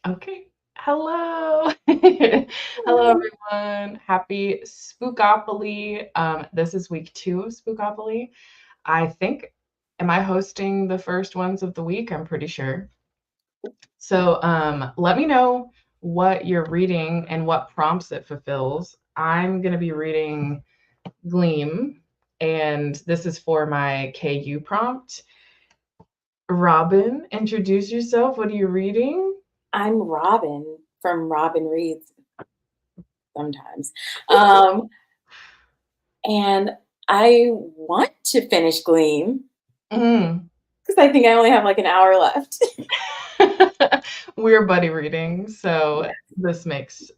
Okay. Hello. Hello, everyone. Happy Spookopoly. This is week 2 of Spookopoly. I think, am I hosting the first ones of the week? I'm pretty sure. So let me know what you're reading and what prompts it fulfills. I'm going to be reading Gleam, and this is for my KU prompt. Robin, introduce yourself. What are you reading? I'm Robin from Robin Reads sometimes. Um, and I want to finish Gleam Mm. because I think I only have like an hour left. We're buddy reading, Yeah, so this makes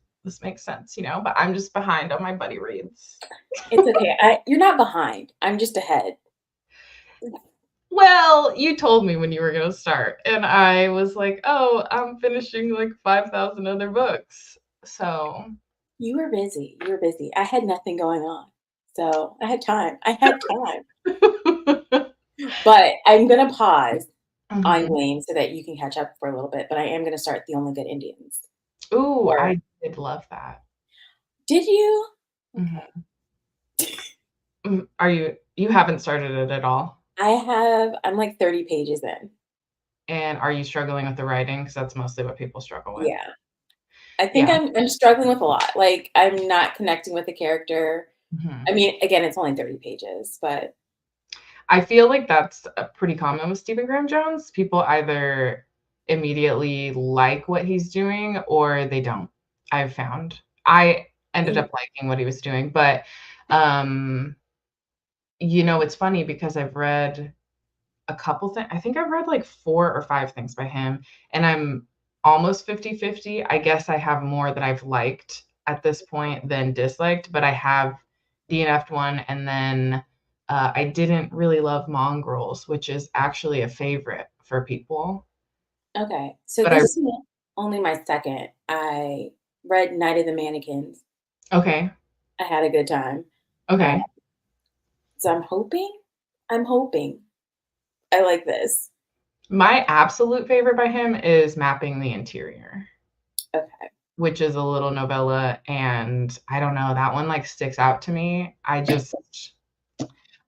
sense, but I'm just behind on my buddy reads. it's okay. You're not behind. I'm just ahead. Well, you told me when you were gonna start, and I was like, "Oh, I'm finishing like 5,000 other books." So, You were busy. You were busy. I had nothing going on. So I had time. I had time. But I'm going to pause on Mhm. Gleam so that you can catch up for a little bit. But I am going to start The Only Good Indians. Ooh, Or I did love that. did you? Okay. Mhm. You haven't started it at all? I'm like 30 pages in. And are you struggling with the writing? Because that's mostly what people struggle with. Yeah. I think Yeah. I'm struggling with a lot. Like, I'm not connecting with the character. I Mhm. mean, again, it's only 30 pages, but I feel like that's pretty common with Stephen Graham Jones. People either immediately like what he's doing or they don't. I've found. I ended mm, up liking what he was doing, but um, it's funny because I've read a couple things. I think I've read like 4 or 5 things by him, and I'm almost 50-50. I guess I have more that I've liked at this point than disliked, but I have DNF'd one, and then I didn't really love Mongrels, which is actually a favorite for people. okay. So But I this is only my second. I read Night of the Mannequins. Okay, I had a good time. Uh, okay. so I'm hoping I like this. My absolute favorite by him is Mapping the Interior, Okay. which is a little novella, and I don't know, that one like sticks out to me.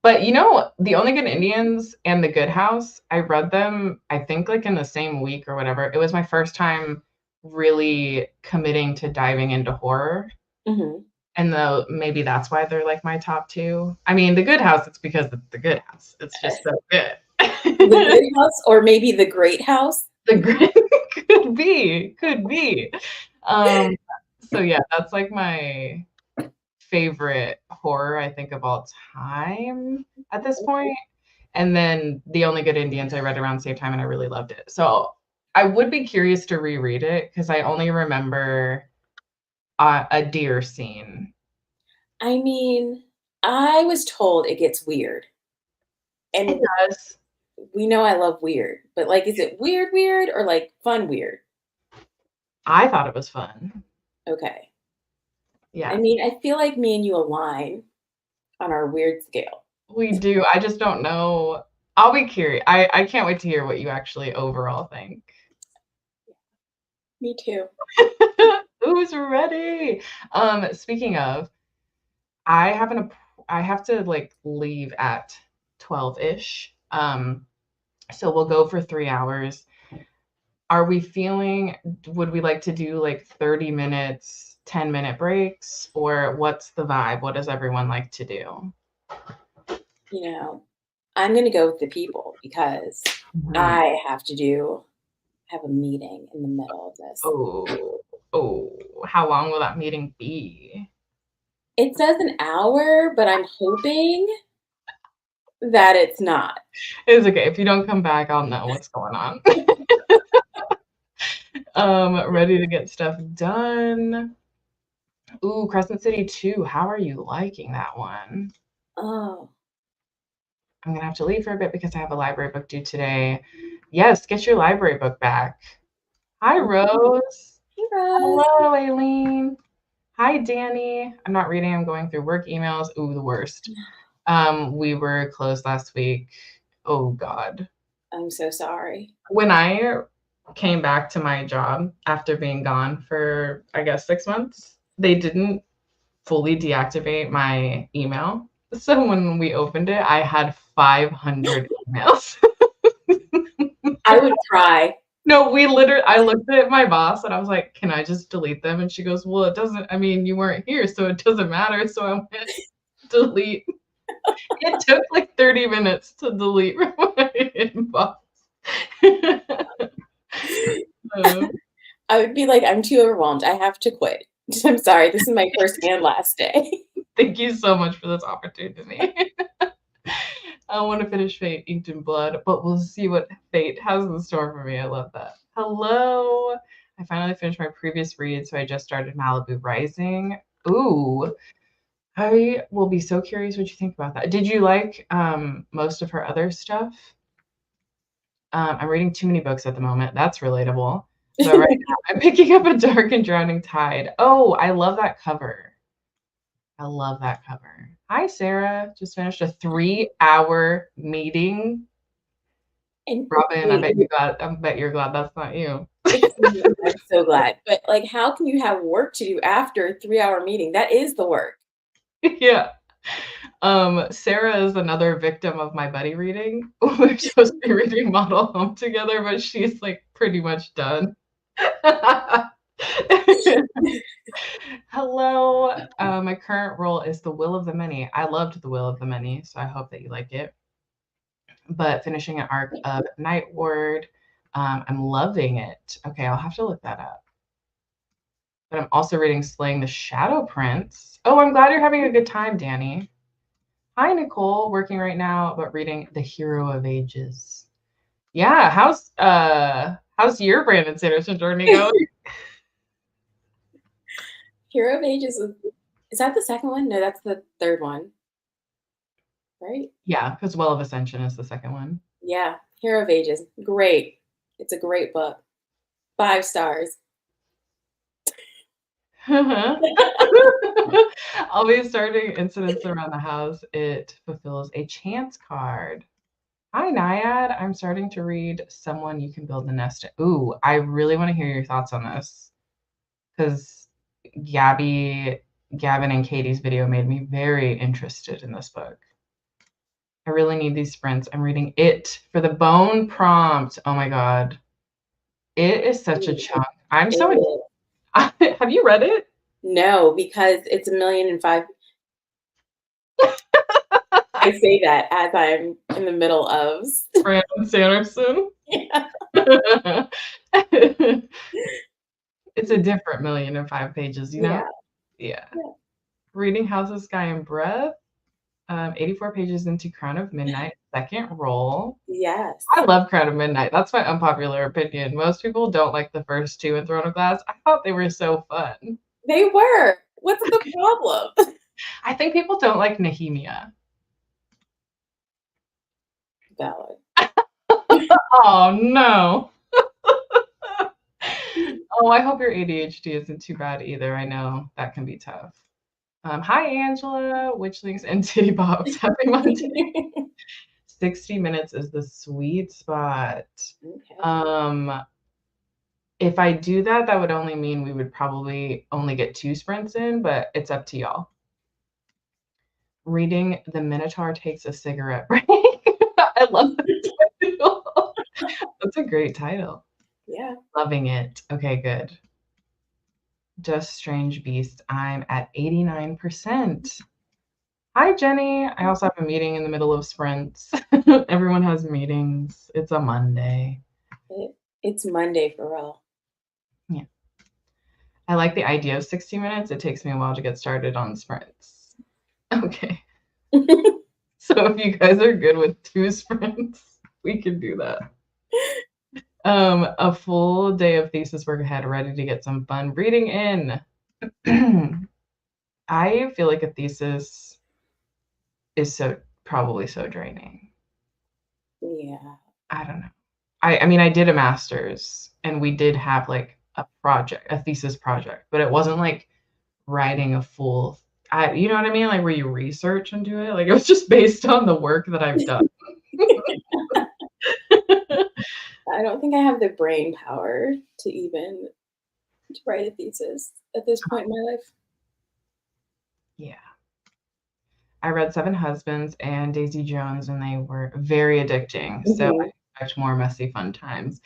But The Only Good Indians and The Good House, I read them, I think like in the same week or whatever. It was my first time really committing to diving into horror. hmm And though maybe that's why they're like my top two. I mean, The Good House, it's because it's The Good House. It's just so good. The Good House, or maybe The Great House. The Good could be. Um, so yeah, that's like my favorite horror I think of all time at this point. And then The Only Good Indians I read around the same time and I really loved it. So I would be curious to reread it because I only remember a deer scene. I mean, I was told it gets weird. It And does. we know I love weird, but like, is it weird, weird, or like fun, weird? I thought it was fun. Okay. I Yeah, mean, I feel like me and you align on our weird scale. we do. I just don't know. I'll be curious. I can't wait to hear what you actually overall think. Me too. Who's ready? Speaking of, I have an I have to like leave at 12-ish. So we'll go for 3 hours. Are we feeling, would we like to do like 30 minutes, 10-minute breaks, or what's the vibe? What does everyone like to do? You know, I'm going to go with the people because Mhm. I have a meeting in the middle of this. Oh, oh, how long will that meeting be? It says an hour, but I'm hoping that it's not. It's okay. If you don't come back, I'll know what's going on. Ready to get stuff done. Ooh, Crescent City 2. How are you liking that one? Oh, I'm gonna have to leave for a bit because I have a library book due today. Yes, get your library book back. Hi, Rose. hey, Rose. Hello, Aileen. Hi, Danny. I'm not reading. I'm going through work emails. Ooh, the worst. We were closed last week. Oh God. I'm so sorry. When I came back to my job after being gone for, I guess, 6 months, they didn't fully deactivate my email. So when we opened it, I had 500 emails. I would cry. No, I looked at my boss and I was like, can I just delete them? And she goes, well, it doesn't, I mean, you weren't here, so it doesn't matter. So I went, delete. It took like 30 minutes to delete my inbox. I would be like, I'm too overwhelmed. I have to quit. I'm sorry. This is my first and last day. Thank you so much for this opportunity. I want to finish Fate Inked in Blood, but we'll see what Fate has in store for me. I love that. Hello. I finally finished my previous read, so I just started Malibu Rising. Ooh. I will be so curious what you think about that. Did you like most of her other stuff? I'm reading too many books at the moment. That's relatable. But right now, I'm picking up A Dark and Drowning Tide. Oh, I love that cover. I love that cover. Hi, Sarah. Just finished a 3-hour meeting. And Robin, I bet you're glad that's not you. I'm so glad. But like, how can you have work to do after a 3-hour meeting? That is the work. Yeah. Sarah is another victim of my buddy reading. We're supposed to be reading Model Home together, but she's like pretty much done. Hello. My current role is The Will of the Many. I loved The Will of the Many, so I hope that you like it. But finishing an arc of Night Ward. I'm loving it. Okay, I'll have to look that up. But I'm also reading Slaying the Shadow Prince. Oh, I'm glad you're having a good time, Danny. Hi, Nicole. Working right now, but reading The Hero of Ages. Yeah, how's your Brandon Sanderson journey going? Hero of Ages is that the second one? No, that's the third one. Right? Yeah, because Well of Ascension is the second one. Yeah. Hero of Ages. Great. It's a great book. 5 stars. I'll be starting Incidents Around the House. It fulfills a chance card. Hi, Naiad. I'm starting to read Someone You Can Build a Nest In. Ooh, I really want to hear your thoughts on this. Because Gavin and Katie's video made me very interested in this book. I really need these sprints. I'm reading It for the bone prompt. Oh my God. It is such a chunk. I'm so. Have you read it? No, because it's 1,000,005. I say that as I'm in the middle of Brandon Sanderson. Yeah. It's a different 1,000,005 pages, you know? Yeah. Reading House of Sky and Breath. 84 pages into Crown of Midnight, second roll. Yes. I love Crown of Midnight. That's my unpopular opinion. Most people don't like the first two in Throne of Glass. I thought they were so fun. They were. What's the problem? I think people don't like Nehemia. Valid. Oh, no. Oh, I hope your ADHD isn't too bad either. I know that can be tough. Hi, Angela. Witchlings and Titty Bobs. Happy Monday. 60 minutes is the sweet spot. Okay. If I do that, that would only mean we would probably only get 2 sprints in, but it's up to y'all. Reading The Minotaur Takes a Cigarette Break. I love that title. That's a great title. Yeah. Loving it. Okay, good. Just Strange Beast. I'm at 89%. Hi, Jenny. I also have a meeting in the middle of sprints. Everyone has meetings. It's a Monday. It's Monday for real. Yeah. I like the idea of 60 minutes. It takes me a while to get started on sprints. Okay. So if you guys are good with 2 sprints, we can do that. A full day of thesis work ahead, ready to get some fun reading in. I feel like a thesis is probably so draining. Yeah. I don't know. I mean, I did a master's and we did have like a thesis project, but it wasn't like writing a full, you know what I mean? Like where you research and do it. Like it was just based on the work that I've done. I don't think I have the brain power to even to write a thesis at this point in my life. Yeah. I read Seven Husbands and Daisy Jones, and they were very addicting. So I Mhm. expect more messy fun times.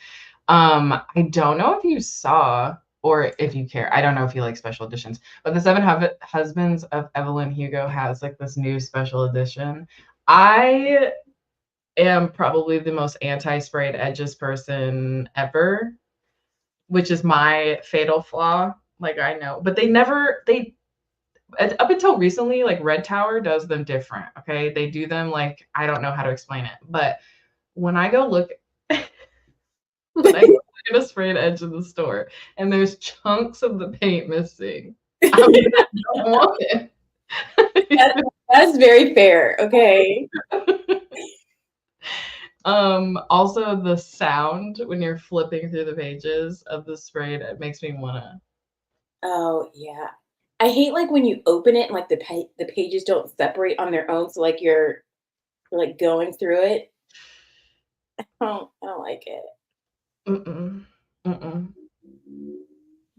I don't know if you saw or if you care. I don't know if you like special editions, but the Seven Husbands of Evelyn Hugo has like this new special edition. I am probably the most anti-sprayed edges person ever, which is my fatal flaw. Like I know, but they up until recently, like Red Tower does them different. Okay, they do them like I don't know how to explain it, but when I go look, when I go look at a sprayed edge in the store and there's chunks of the paint missing, I'm like, I don't want That, it. that's very fair. Okay. Also the sound when you're flipping through the pages of the sprayed, it makes me wanna. Oh yeah. I hate like when you open it and like the pages don't separate on their own, so like you're like going through it. I don't like it. Mm-mm. Mm-mm.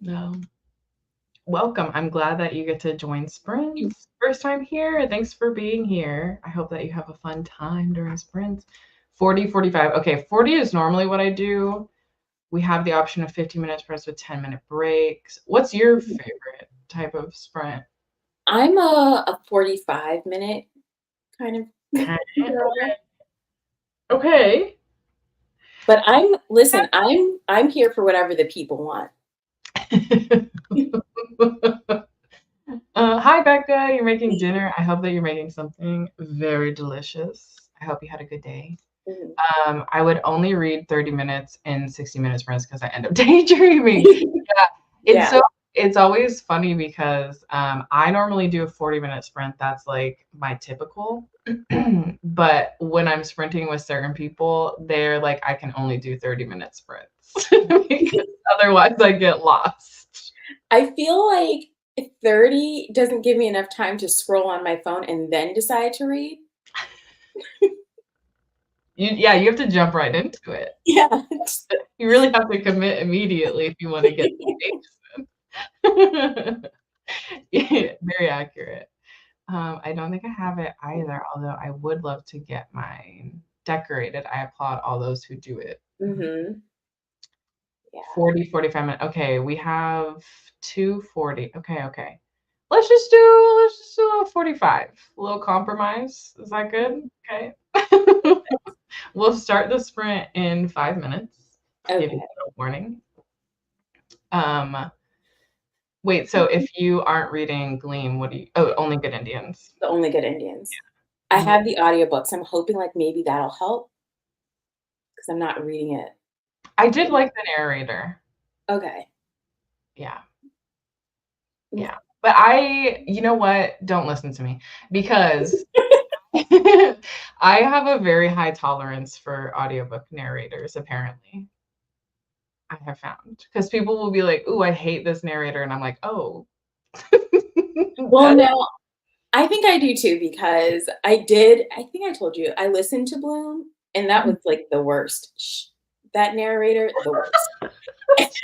No. Welcome. I'm glad that you get to join sprints. First time here. Thanks for being here. I hope that you have a fun time during sprints. 40, 45. Okay, 40 is normally what I do. We have the option of 15-minute sprints with 10-minute breaks. What's your favorite type of sprint? I'm a 45-minute kind of Okay. girl. Okay. But I'm here for whatever the people want. Hi, Becca. You're making dinner. I hope that you're making something very delicious. I hope you had a good day. Mhm. I would only read 30 minutes in 60-minute sprints because I end up daydreaming. Yeah, it's Yeah. so it's always funny because I normally do a 40-minute sprint. That's like my typical. But when I'm sprinting with certain people, they're like, I can only do 30-minute sprints because otherwise I get lost. I feel like 30 doesn't give me enough time to scroll on my phone and then decide to read. You have to jump right into it. Yeah. You really have to commit immediately if you want to get the pace. Yeah, very accurate. I don't think I have it either, although I would love to get mine decorated. I applaud all those who do it. Mhm. Yeah. 40, 45 minutes. Okay, we have 240. Okay, okay. Let's just do a 45. A little compromise. Is that good? Okay. We'll start the sprint in 5 minutes. Give you Okay. a warning. Um, wait, so if you aren't reading Gleam, what do you only Good Indians. The Only Good Indians. I Yeah. have the audiobooks. I'm hoping like maybe that'll help because I'm not reading it. I did like the narrator. Okay. Yeah. Mm. Yeah. But you know what? Don't listen to me because I have a very high tolerance for audiobook narrators, apparently. I have found because people will be like, "Ooh, I hate this narrator," and I'm like, "Oh, Well, that no, I think I do too because I think I told you, I listened to Bloom and that was like the worst. That narrator, the worst. is."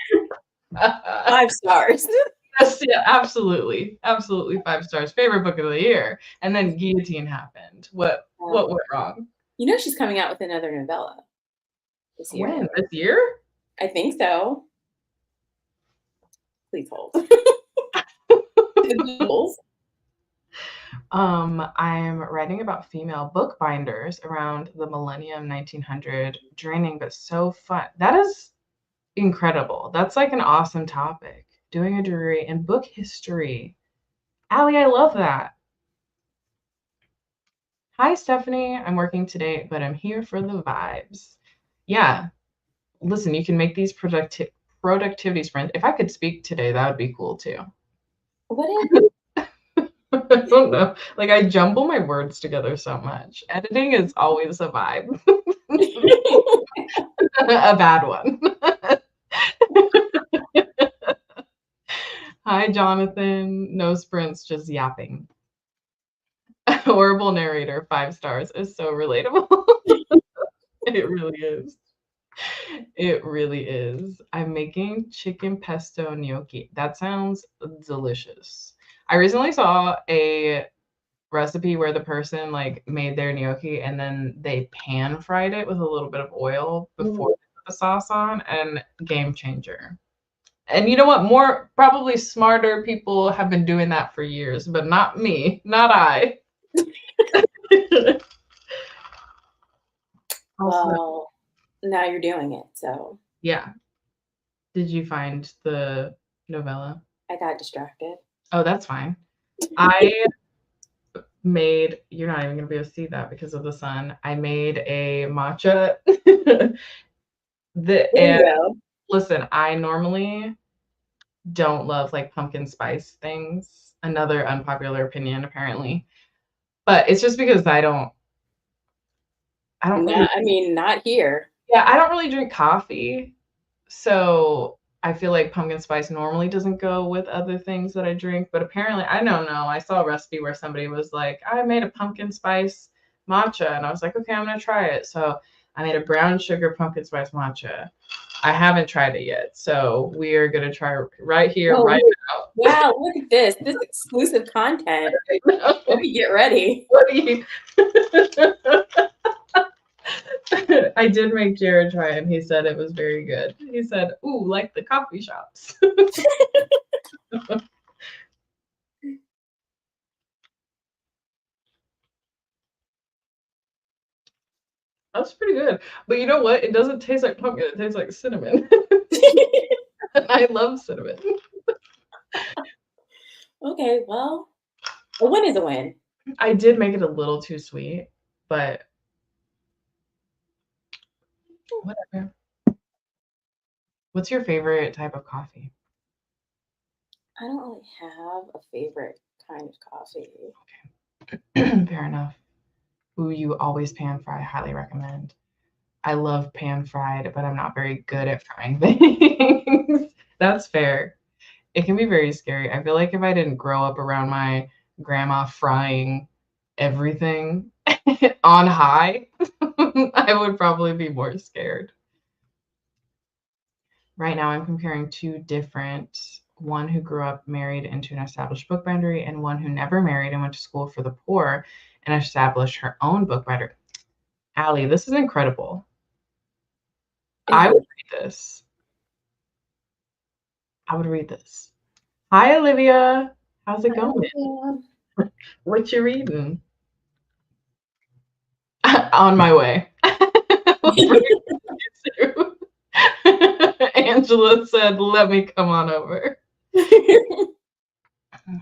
5 stars. Yes, yeah, absolutely, absolutely 5 stars. Favorite book of the year, and then Guillotine happened. What Um, went wrong? you know she's coming out with another novella this year. When this year? I think so. Please hold. The Beatles. I'm writing about female bookbinders around the millennium 1900, draining but so fun. That is incredible. That's like an awesome topic. Doing a degree in book history. Allie, I love that. Hi, Stephanie. I'm working today, but I'm here for the vibes. Yeah, listen, you can make these productivity sprints. If I could speak today, that would be cool too. What is I don't know. Like I jumble my words together so much. Editing is always a vibe. A bad one. Hi, Jonathan. No sprints, just yapping. Horrible narrator, 5 stars is so relatable. It really is. It really is. I'm making chicken pesto gnocchi. That sounds delicious. I recently saw a recipe where the person like made their gnocchi and then they pan fried it with a little bit of oil before Mm. they put the sauce on, and game changer. And you know what? More probably smarter people have been doing that for years, but not me, not I. Also, Well, now you're doing it, so yeah. Did you find the novella? I got distracted. Oh, that's fine. I made, you're not even gonna be able to see that because of the sun. I made a matcha. There you And go. listen, I normally don't love like pumpkin spice things. Another unpopular opinion, apparently. But it's just because I don't really, Not, I mean, not here. yeah, I don't really drink coffee. So I feel like pumpkin spice normally doesn't go with other things that I drink. But apparently, I don't know. I saw a recipe where somebody was like, I made a pumpkin spice matcha. And I was like, okay, I'm going to try it. So I made a brown sugar pumpkin spice matcha. I haven't tried it yet. So we are going to try right here, Oh, right wow, look at this. This exclusive content. now. Let me get ready. What do you? I did make Jared try it, and he said it was very good. He said, "Ooh, like the coffee shops." That's pretty good. But you know what? It doesn't taste like pumpkin. It tastes like cinnamon. And I love cinnamon. Okay, well, a win is a win. I did make it a little too sweet, but whatever. What's your favorite type of coffee? I don't really have a favorite kind of coffee. Fair enough. Ooh, you always pan fry. Highly recommend. I love pan fried, but I'm not very good at frying things. That's fair. It can be very scary. I feel like if I didn't grow up around my grandma frying everything on high, I would probably be more scared. Right now, I'm comparing two different, one who grew up married into an established bookbindery and one who never married and went to school for the poor and established her own bookbinder. Allie, this is incredible. Is I would it? read this. I would read this. Hi, Olivia. How's it going? Yeah. What you reading? On my way. Angela said, "Let me come on over."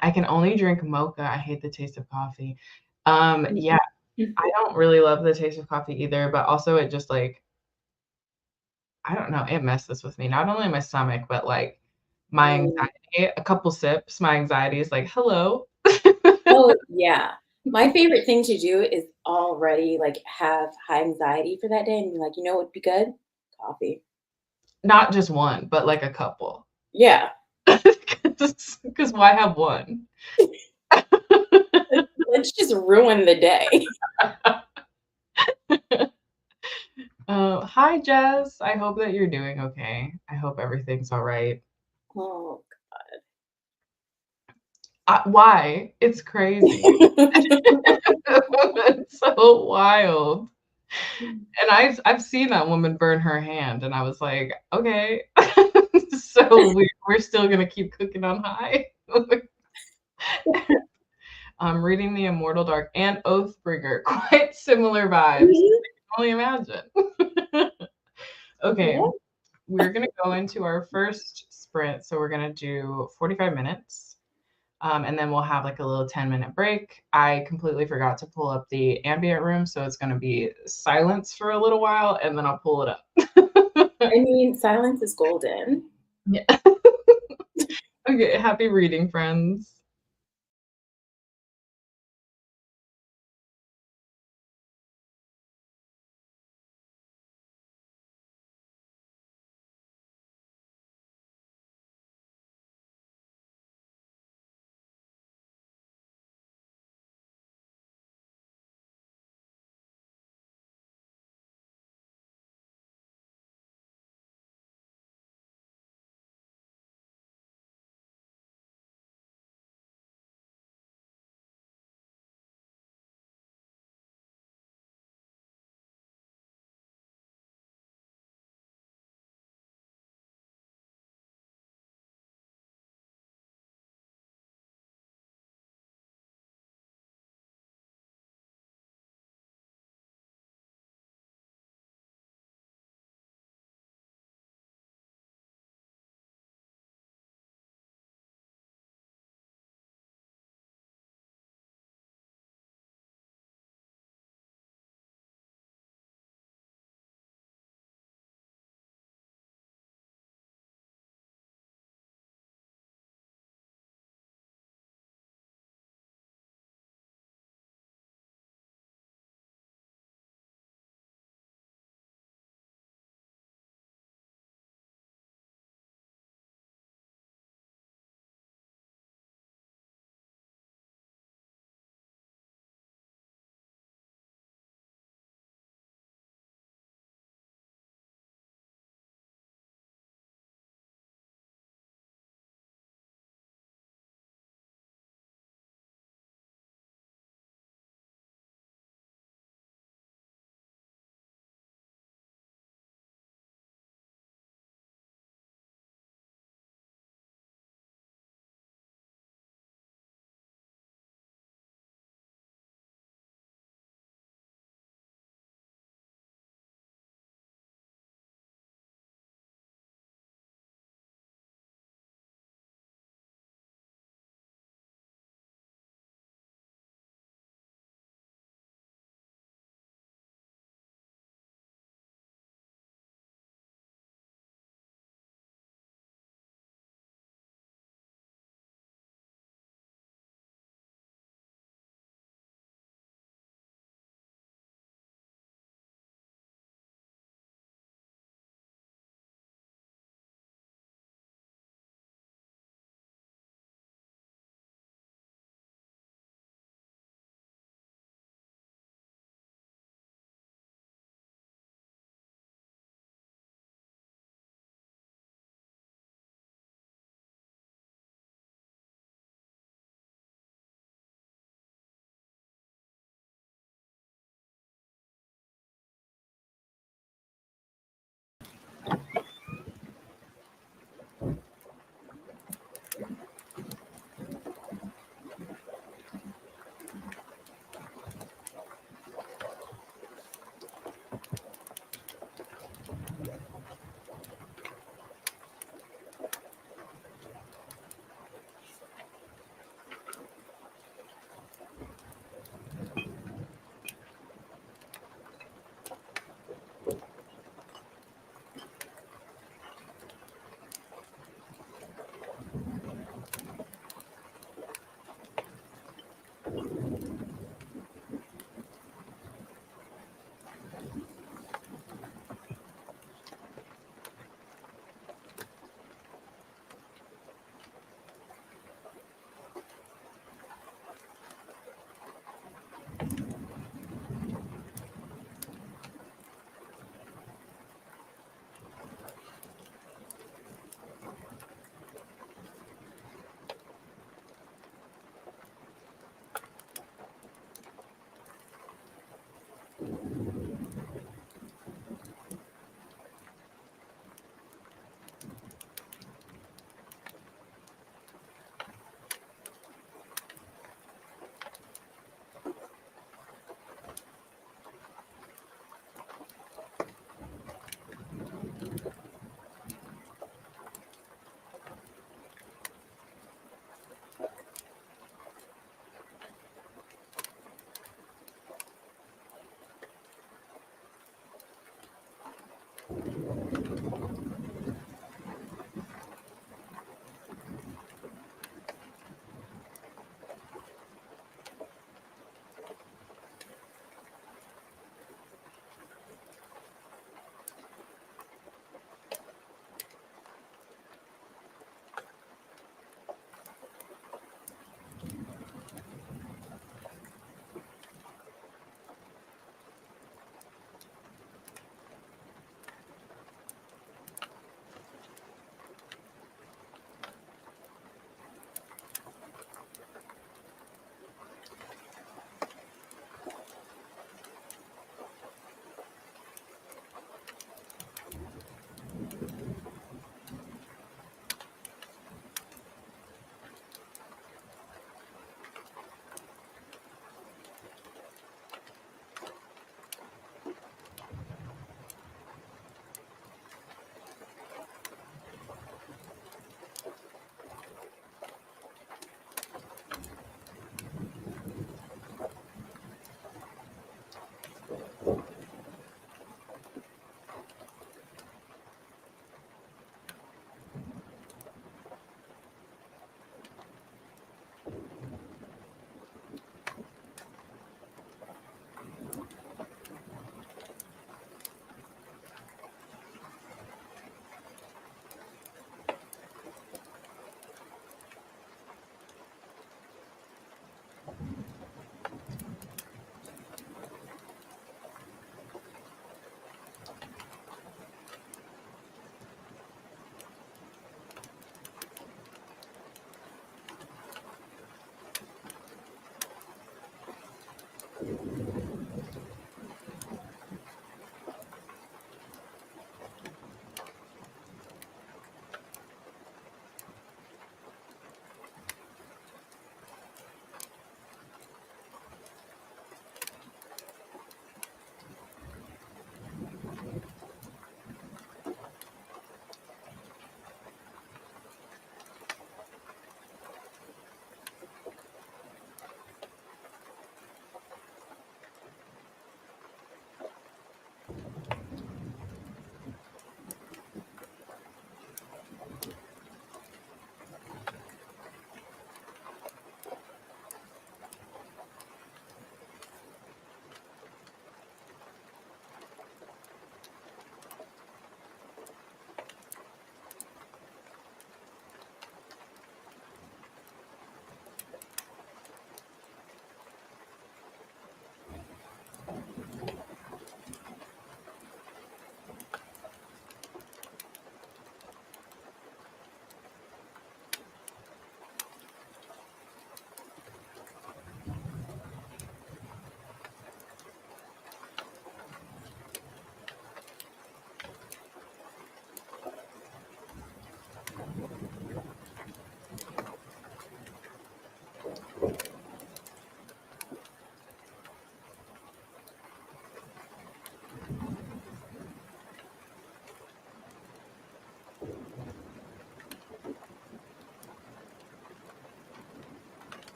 I can only drink mocha. I hate the taste of coffee. Yeah, I don't really love the taste of coffee either, but also it just like I don't know, it messes with me. Not only my stomach, but like my Mm. anxiety. A couple sips, my anxiety is like, "Hello." Oh, yeah. My favorite thing to do is already like have high anxiety for that day and be like, you know what would be good? Coffee. Not just one, but like a couple. Yeah. Because why have one? Let's just ruin the day. Hi, Jess. I hope that you're doing okay. I hope everything's all right. Oh. Why? It's crazy. It's so wild. And I've seen that woman burn her hand, and I was like, okay, so we're still gonna keep cooking on high. I'm reading The Immortal Dark and Oathbringer, quite similar vibes. Mhm. I can only imagine. Okay, Yeah. we're gonna go into our first sprint, so we're gonna do 45 minutes. And then we'll have like a little 10-minute break. I completely forgot to pull up the ambient room, so it's going to be silence for a little while, and then I'll pull it up. I mean, silence is golden. Yeah. Okay, happy reading, friends.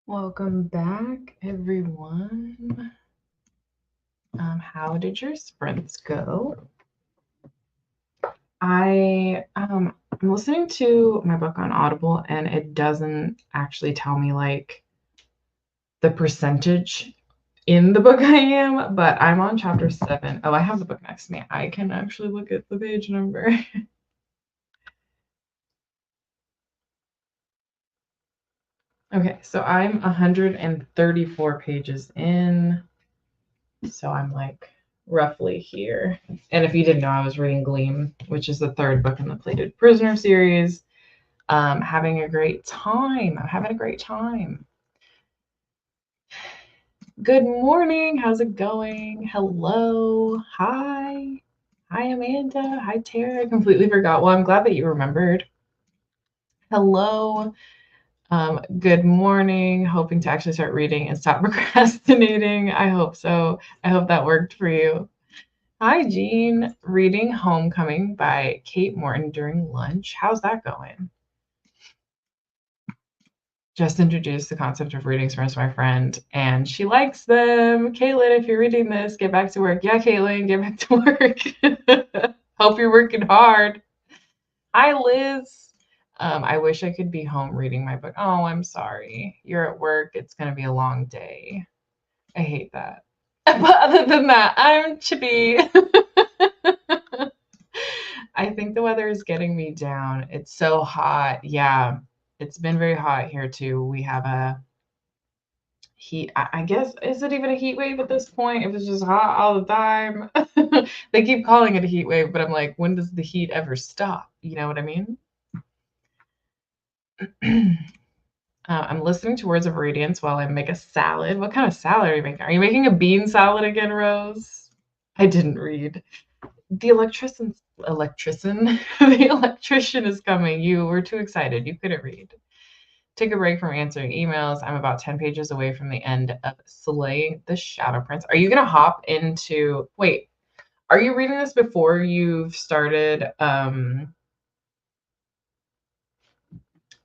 Welcome back, everyone. How did your sprints go? I'm listening to my book on Audible, and it doesn't actually tell me like the percentage in the book I am, but I'm on chapter 7. Oh, I have the book next to me. I can actually look at the page number. Okay, so I'm 134 pages in. So I'm like roughly here. And if you didn't know, I was reading Gleam, which is the third book in the Plated Prisoner series. Having a great time. I'm having a great time. Good morning. How's it going? Hello. Hi. Hi, Amanda. Hi, Tara. I completely forgot. Well, I'm glad that you remembered. Hello. Good morning. Hoping to actually start reading and stop procrastinating. I hope so. I hope that worked for you. Hi, Jean. Reading Homecoming by Kate Morton during lunch. How's that going? Just introduced the concept of reading sprints to my friend, and she likes them. Caitlin, if you're reading this, get back to work. Yeah, Caitlin, get back to work. Hope you're working hard. Hi, Liz. I wish I could be home reading my book. Oh, I'm sorry. You're at work. It's going to be a long day. I hate that. But other than that, I'm chippy. I think the weather is getting me down. It's so hot. Yeah, it's been very hot here too. We have a heat. I guess, is it even a heat wave at this point? If it's just hot all the time. They keep calling it a heat wave, but I'm like, when does the heat ever stop? You know what I mean? I'm listening to Words of Radiance while I make a salad. What kind of salad are you making? Are you making a bean salad again, Rose? I didn't read. The the electrician is coming. You were too excited. You couldn't read. Take a break from answering emails. I'm about 10 pages away from the end of Slay the Shadow Prince. Are you going to hop into, wait, are you reading this before you've started,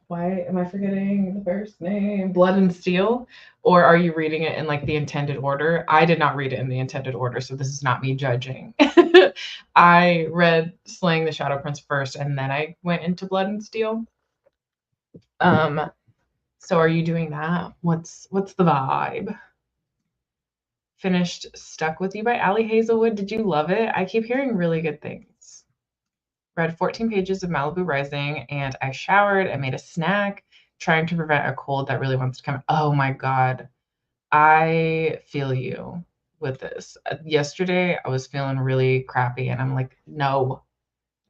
why am I forgetting the first name? Blood and Steel? Or are you reading it in like the intended order? I did not read it in the intended order, so this is not me judging. I read Slaying the Shadow Prince first, and then I went into Blood and Steel. Um, so are you doing that? What's the vibe? Finished Stuck With You by Allie Hazelwood. Did you love it? I keep hearing really good things. Read 14 pages of Malibu Rising, and I showered and made a snack, trying to prevent a cold that really wants to come. Oh my God. I feel you with this. Yesterday, I was feeling really crappy, and I'm like, no,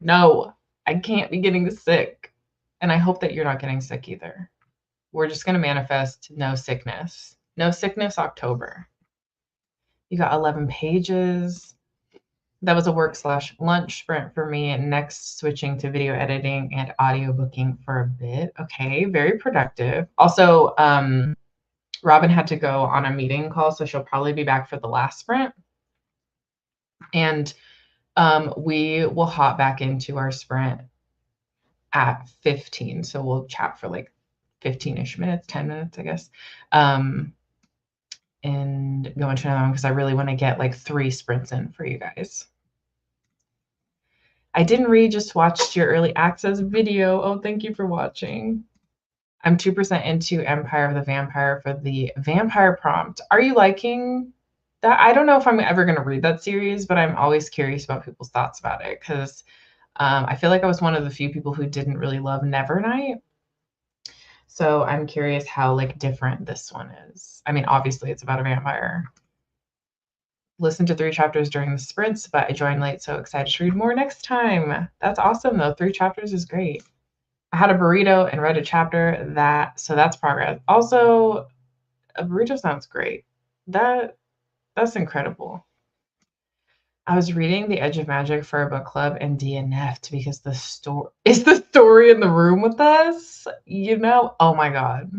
no, I can't be getting sick. And I hope that you're not getting sick either. We're just going to manifest no sickness. No sickness October. You got 11 pages. That was a work/lunch sprint for me. Next, switching to video editing and audiobooking for a bit. Okay, very productive. Also, Robin had to go on a meeting call, so she'll probably be back for the last sprint. And we will hop back into our sprint at 15. So we'll chat for like 15-ish minutes, 10 minutes, I guess. And go into another one because I really want to get like 3 sprints in for you guys. I didn't read, just watched your early access video. Oh, thank you for watching. I'm 2% into Empire of the Vampire for the vampire prompt. Are you liking that? I don't know if I'm ever going to read that series, but I'm always curious about people's thoughts about it because I feel like I was one of the few people who didn't really love Nevernight. So I'm curious how like different this one is. I mean, obviously it's about a vampire. Listened to 3 chapters during the sprints, but I joined late, so excited to read more next time. That's awesome though. 3 chapters is great. I had a burrito and read a chapter, so that's progress. Also, a burrito sounds great. That's incredible. I was reading The Edge of Magic for a book club and DNF'd because the story in the room with us. Oh my God.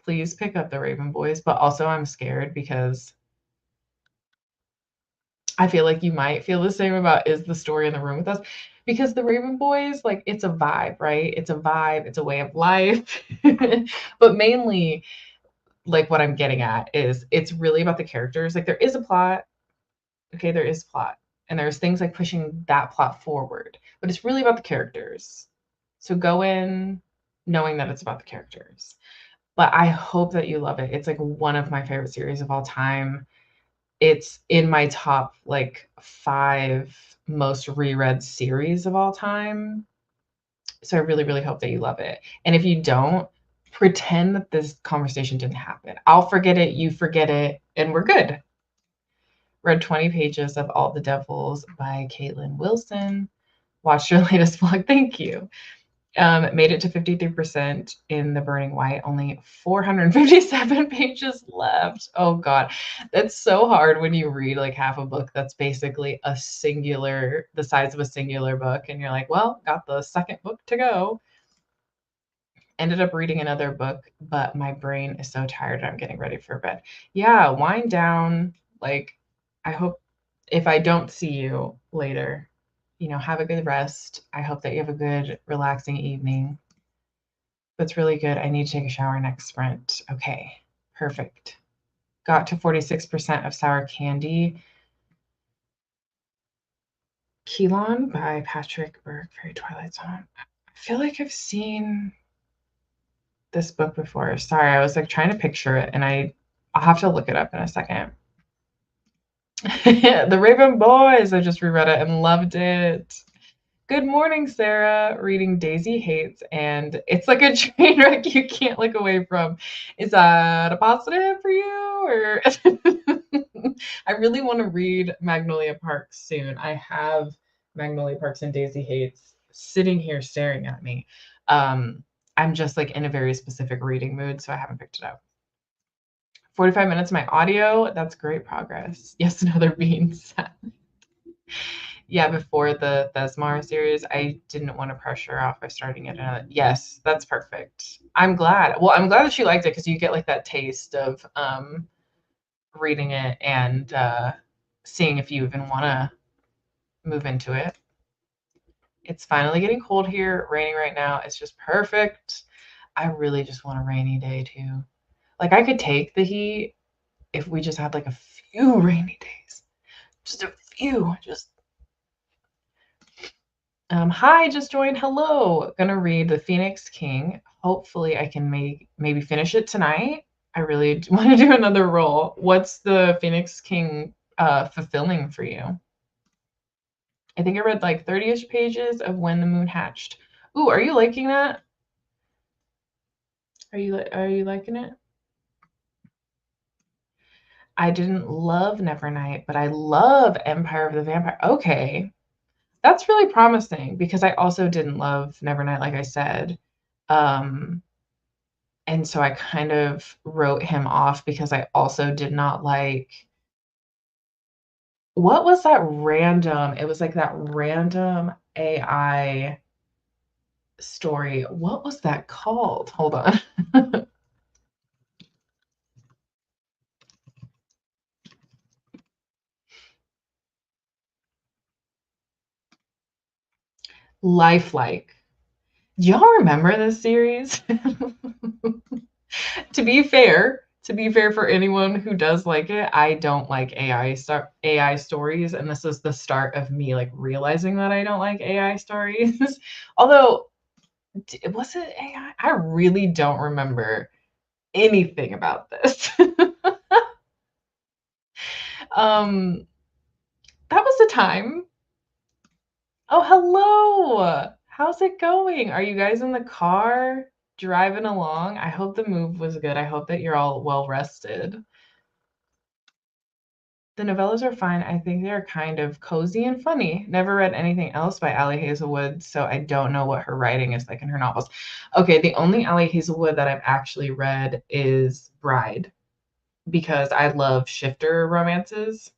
Please pick up the Raven Boys, but also I'm scared because I feel like you might feel the same about Is the Story in the Room with Us, because the Raven Boys, like, it's a vibe, right? It's a vibe, it's a way of life. But mainly, like, what I'm getting at is it's really about the characters. Like, there is a plot. Okay, there is plot. And there's things like pushing that plot forward, but it's really about the characters. So go in knowing that it's about the characters. But I hope that you love it. It's like one of my favorite series of all time. It's in my top like 5 most reread series of all time. So I really, really hope that you love it. And if you don't, pretend that this conversation didn't happen. I'll forget it, you forget it, and we're good. Read 20 pages of All the Devils by Caitlin Wilson. Watched your latest vlog. Thank you. Made it to 53% in the Burning White. Only 457 pages left. Oh God. That's so hard when you read like half a book that's basically a singular, the size of a singular book. And you're like, well, got the second book to go. Ended up reading another book, but my brain is so tired. I'm getting ready for bed. Yeah, wind down. Like, I hope if I don't see you later, have a good rest. I hope that you have a good, relaxing evening. That's really good. I need to take a shower next sprint. Okay, perfect. Got to 46% of sour candy. Keelon by Patrick Burke, Fairy Twilight Zone. I feel like I've seen this book before. Sorry, I was like trying to picture it, and I'll have to look it up in a second. The Raven Boys. I just reread it and loved it. Good morning, Sarah. Reading Daisy Hates, and it's like a train wreck you can't look away from. Is that a positive for you? Or I really want to read Magnolia Park soon. I have Magnolia Parks and Daisy Hates sitting here staring at me. I'm just like in a very specific reading mood, so I haven't picked it up. 45 minutes of my audio. That's great progress. Yes, another beans. Yeah, before the Thesmar series, I didn't want to pressure off by starting it. Yes, that's perfect. I'm glad. Well, I'm glad that she liked it because you get like that taste of reading it and seeing if you even want to move into it. It's finally getting cold here, raining right now. It's just perfect. I really just want a rainy day too. Like I could take the heat if we just had like a few rainy days. Just a few. Just hi, just joined. Hello. Gonna read The Phoenix King. Hopefully I can maybe finish it tonight. I really want to do another roll. What's The Phoenix King fulfilling for you? I think I read like 30-ish pages of When the Moon Hatched. Ooh, are you liking that? Are you liking it? I didn't love Nevernight, but I love Empire of the Vampire. Okay. That's really promising because I also didn't love Nevernight, like I said. Um, and so I kind of wrote him off because I also did not like what was that random? It was like that random AI story. What was that called? Hold on. Lifelike. Do y'all remember this series? To be fair for anyone who does like it, I don't like AI stories, and this is the start of me like realizing that I don't like AI stories. Although, was it AI? I really don't remember anything about this. um, that was the time. Oh, hello. How's it going? Are you guys in the car driving along? I hope the move was good. I hope that you're all well rested. The novellas are fine. I think they're kind of cozy and funny. Never read anything else by Ali Hazelwood, so I don't know what her writing is like in her novels. Okay, the only Ali Hazelwood that I've actually read is Bride because I love shifter romances.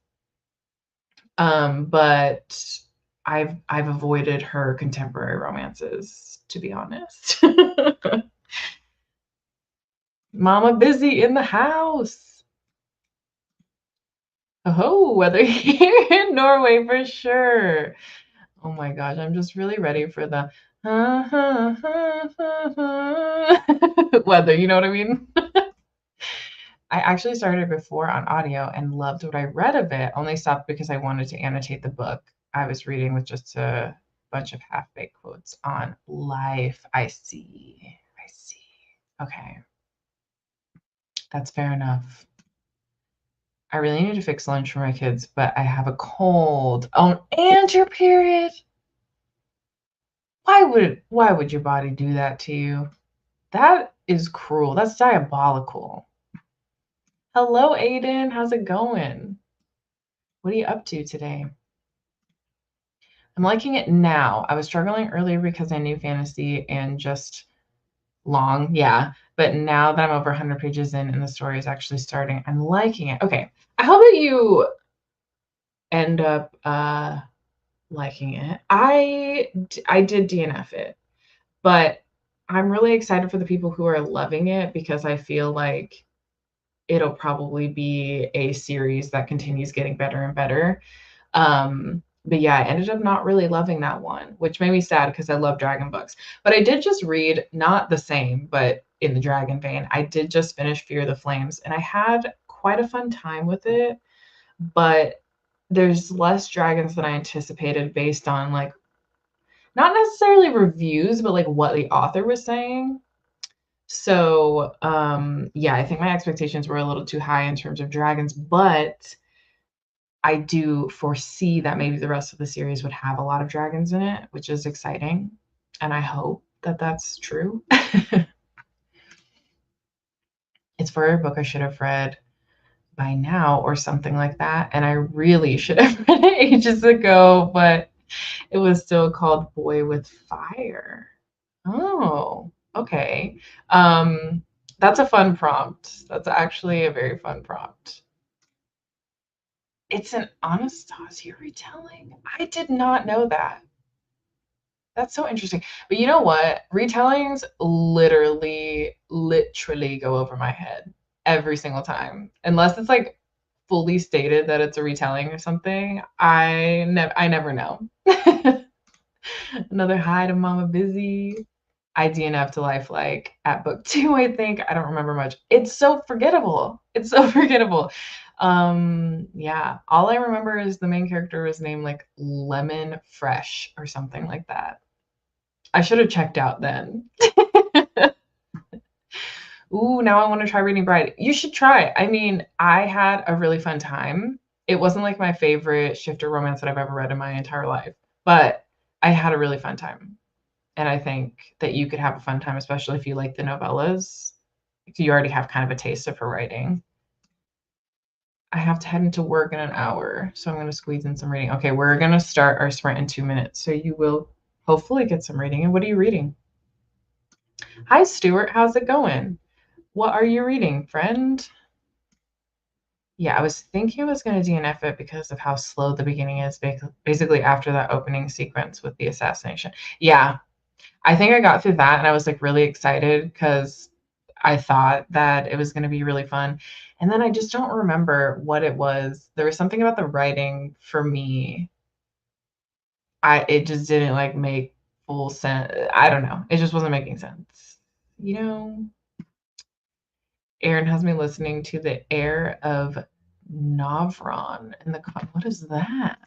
But I've avoided her contemporary romances, to be honest. Mama busy in the house. Oh, weather here in Norway for sure. Oh my gosh, I'm just really ready for the weather, you know what I mean? I actually started before on audio and loved what I read of it, only stopped because I wanted to annotate the book I was reading with just a bunch of half-baked quotes on life. I see. I see. Okay, that's fair enough. I really need to fix lunch for my kids, but I have a cold. Oh, and your period. Why would your body do that to you? That is cruel. That's diabolical. Hello, Aiden. How's it going? What are you up to today? I'm liking it now. I was struggling earlier because I knew fantasy and just long, yeah. But now that I'm over 100 pages in and the story is actually starting, I'm liking it. Okay. I hope that you end up liking it. I did DNF it, but I'm really excited for the people who are loving it because I feel like it'll probably be a series that continues getting better and better. But yeah, I ended up not really loving that one, which made me sad because I love dragon books. But I did just read, not the same, but in the dragon vein, I did just finish Fear the Flames, and I had quite a fun time with it. But there's less dragons than I anticipated based on like not necessarily reviews, but like what the author was saying. So yeah, I think my expectations were a little too high in terms of dragons, but I do foresee that maybe the rest of the series would have a lot of dragons in it, which is exciting. And I hope that that's true. It's for a book I should have read by now or something like that. And I really should have read it ages ago, but it was still called Boy with Fire. Oh, okay. That's a fun prompt. That's actually a very fun prompt. It's an Anastasia retelling? I did not know that. That's so interesting. But you know what? Retellings literally go over my head every single time. Unless it's like fully stated that it's a retelling or something, I never know. Another hi to Mama Busy. I DNF to life like at book two, I think. I don't remember much. It's so forgettable. It's so forgettable. Yeah. All I remember is the main character was named like Lemon Fresh or something like that. I should have checked out then. Ooh, now I want to try Reading Bride. You should try. I mean, I had a really fun time. It wasn't like my favorite shifter romance that I've ever read in my entire life, but I had a really fun time. And I think that you could have a fun time, especially if you like the novellas. You already have kind of a taste of her writing. I have to head into work in an hour, so I'm going to squeeze in some reading. Okay, we're going to start our sprint in 2 minutes, so you will hopefully get some reading. And what are you reading? Hi, Stuart. How's it going? What are you reading, friend? Yeah, I was thinking I was going to DNF it because of how slow the beginning is, basically after that opening sequence with the assassination. Yeah, I think I got through that and I was like really excited because I thought that it was going to be really fun. And then I just don't remember what it was. There was something about the writing for me. It just didn't like make full sense. I don't know. It just wasn't making sense. You know, Aaron has me listening to the Air of Navron in the what is that?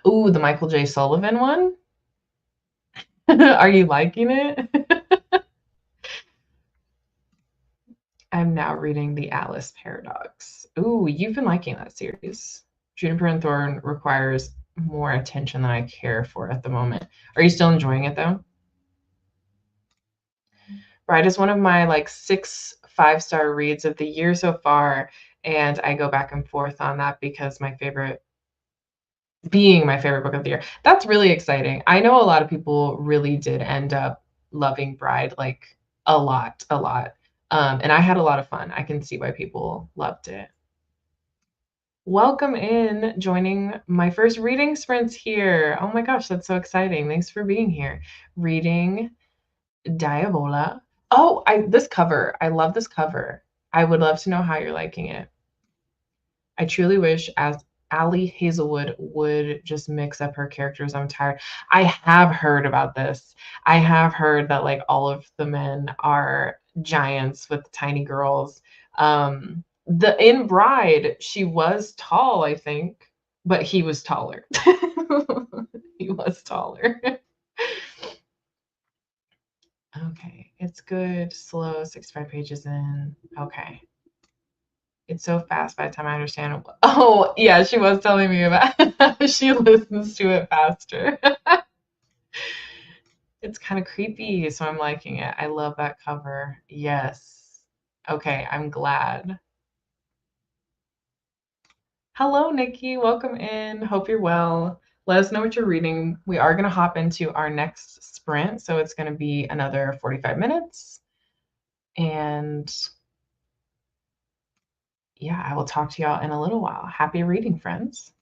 Ooh, the Michael J. Sullivan one. Are you liking it? I'm now reading The Alice Paradox. Ooh, you've been liking that series. Juniper and Thorn requires more attention than I care for at the moment. Are you still enjoying it though? Bride is one of my like 6 5-star reads of the year so far, and I go back and forth on that because my favorite being my favorite book of the year. That's really exciting. I know a lot of people really did end up loving Bride like a lot, a lot. And I had a lot of fun. I can see why people loved it. Welcome in, joining my first reading sprints here. Oh my gosh, that's so exciting. Thanks for being here. Reading Diabola. Oh, this cover. I love this cover. I would love to know how you're liking it. I truly wish as Allie Hazelwood would just mix up her characters. I'm tired. I have heard about this. I have heard that like all of the men are giants with tiny girls. The in Bride, she was tall, I think, but he was taller. He was taller. Okay, it's good, slow, 65 pages in. Okay. It's so fast by the time I understand it. Oh, yeah, she was telling me about she listens to it faster. It's kind of creepy, so I'm liking it. I love that cover. Yes. Okay, I'm glad. Hello, Nikki. Welcome in. Hope you're well. Let us know what you're reading. We are going to hop into our next sprint, so it's going to be another 45 minutes. And yeah, I will talk to y'all in a little while. Happy reading, friends.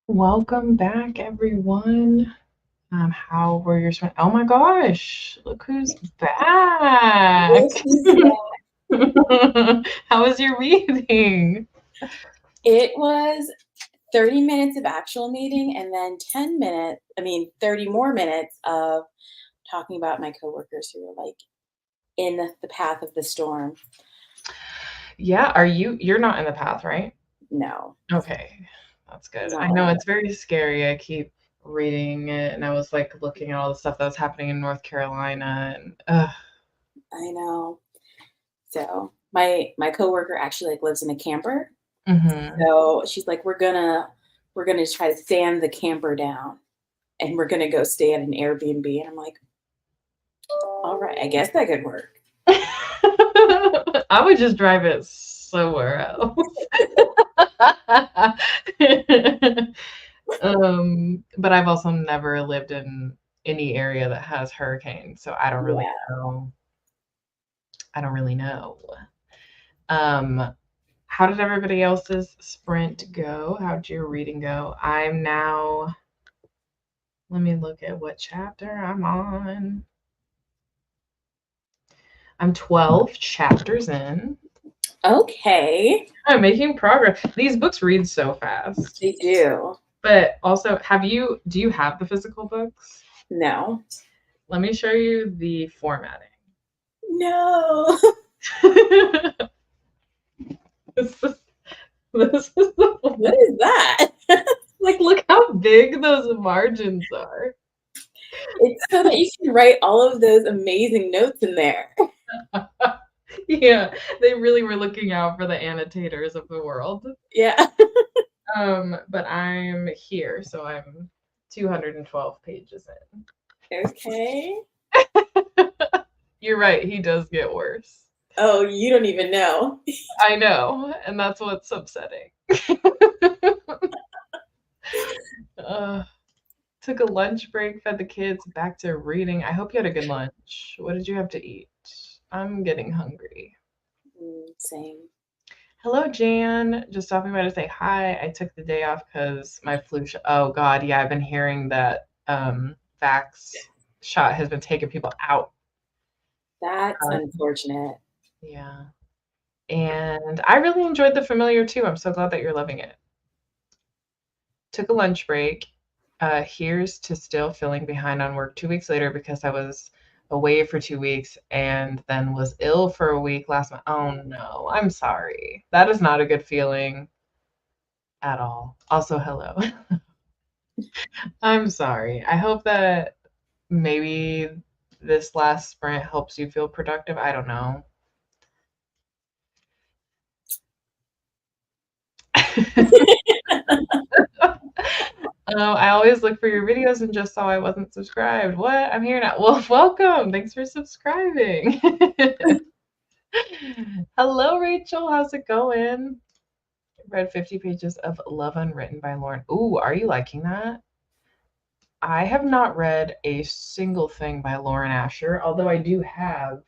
Welcome back, everyone. How were your spring? Oh my gosh, look who's back. Yes, she's How was your reading? It was 30 minutes of actual meeting and then 30 more minutes of talking about my coworkers who were like in the path of the storm. Yeah, you're not in the path, right? No, Okay, that's good. I not know like it's very scary. I keep reading it and I was like looking at all the stuff that was happening in North Carolina and I know. So my coworker actually like lives in a camper. mhm. So she's like, we're gonna try to sand the camper down and we're gonna go stay at an Airbnb. And I'm like, all right, I guess that could work. I would just drive it somewhere else. But I've also never lived in any area that has hurricanes, so I don't really Yeah. know. I don't really know. Um, how did everybody else's sprint go? How'd your reading go? Let me look at what chapter I'm on. I'm 12 chapters in. Okay. I'm making progress. These books read so fast. They do. But also, do you have the physical books? No. Let me show you the formatting. No. this is this is the What is that? like look how big those margins are. It's so that you can write all of those amazing notes in there. Yeah, they really were looking out for the annotators of the world. Yeah. But I'm here, so I'm 212 pages Okay. in. You're right, he does get worse. Oh, you don't even know. I know, and that's what's upsetting. uh, Took a lunch break, fed the kids, back to reading. I hope you had a good lunch. What did you have to eat? I'm getting hungry. Same. Hello, Jan. Just stopping by to say hi. I took the day off because my flu shot. Oh God, yeah, I've been hearing that vax shot has been taking people out. That's unfortunate. Yeah, and I really enjoyed The Familiar too. I'm so glad that you're loving it. Took a lunch break. Here's to still feeling behind on work 2 weeks later because I was away for 2 weeks and then was ill for a week last month. Oh no, I'm sorry. That is not a good feeling at all. Also, hello. I'm sorry. I hope that maybe this last sprint helps you feel productive. I don't know. I always look for your videos and just saw I wasn't subscribed. What? I'm here now. Well, welcome. Thanks for subscribing. Hello, Rachel. How's it going? Read 50 pages of Love Unwritten by Lauren. Ooh, are you liking that? I have not read a single thing by Lauren Asher, although I do have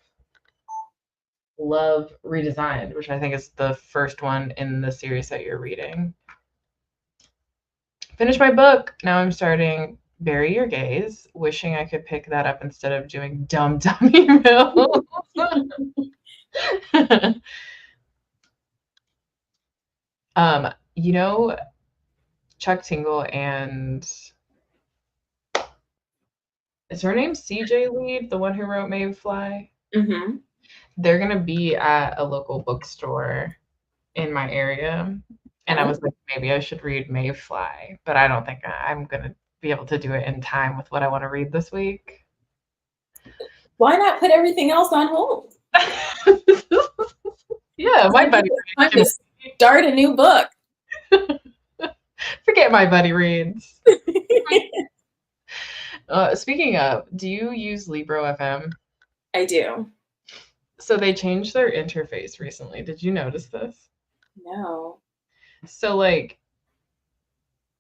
Love Redesigned, which I think is the first one in the series that you're reading. Finished my book. Now I'm starting Bury Your Gaze, wishing I could pick that up instead of doing dumb emails. You know, Chuck Tingle and Is her name CJ Lead, the one who wrote Mayfly? Mm-hmm. They're gonna be at a local bookstore in my area, and I Oh, was like, maybe I should read Mayfly, but I don't think I'm gonna be able to do it in time with what I want to read this week. why not put everything else on hold? Yeah, my Like buddy it's reads time to start a new book. forget my buddy reads. Speaking of, do you use Libro FM? I do. So they changed their interface recently. Did you notice this? No. So like,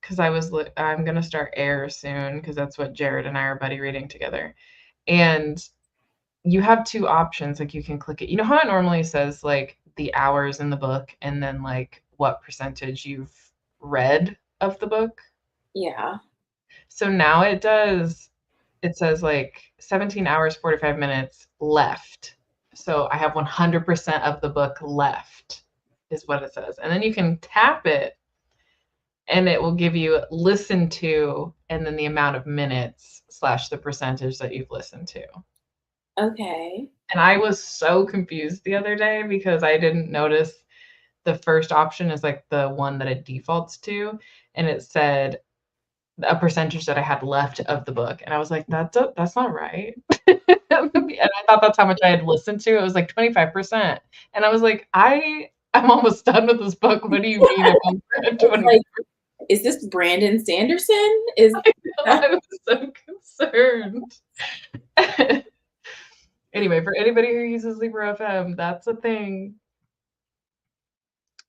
because I'm gonna start Air soon because that's what Jared and I are buddy reading together, and you have two options. Like you can click it. You know how it normally says like the hours in the book and then like what percentage you've read of the book. Yeah. So now it says like 17 hours, 45 minutes left. So I have 100% of the book left, is what it says. And then you can tap it and it will give you listen to and then the amount of minutes slash the percentage that you've listened to. Okay. And I was so confused the other day because I didn't notice the first option is like the one that it defaults to. And it said a percentage that I had left of the book. And I was like, that's not right. And I thought that's how much I had listened to. It was like 25%. And I was like, I'm almost done with this book. What do you mean if I'm at It's 20? like, is this Brandon Sanderson? Is I was so concerned. Anyway, for anybody who uses Libro FM, that's a thing.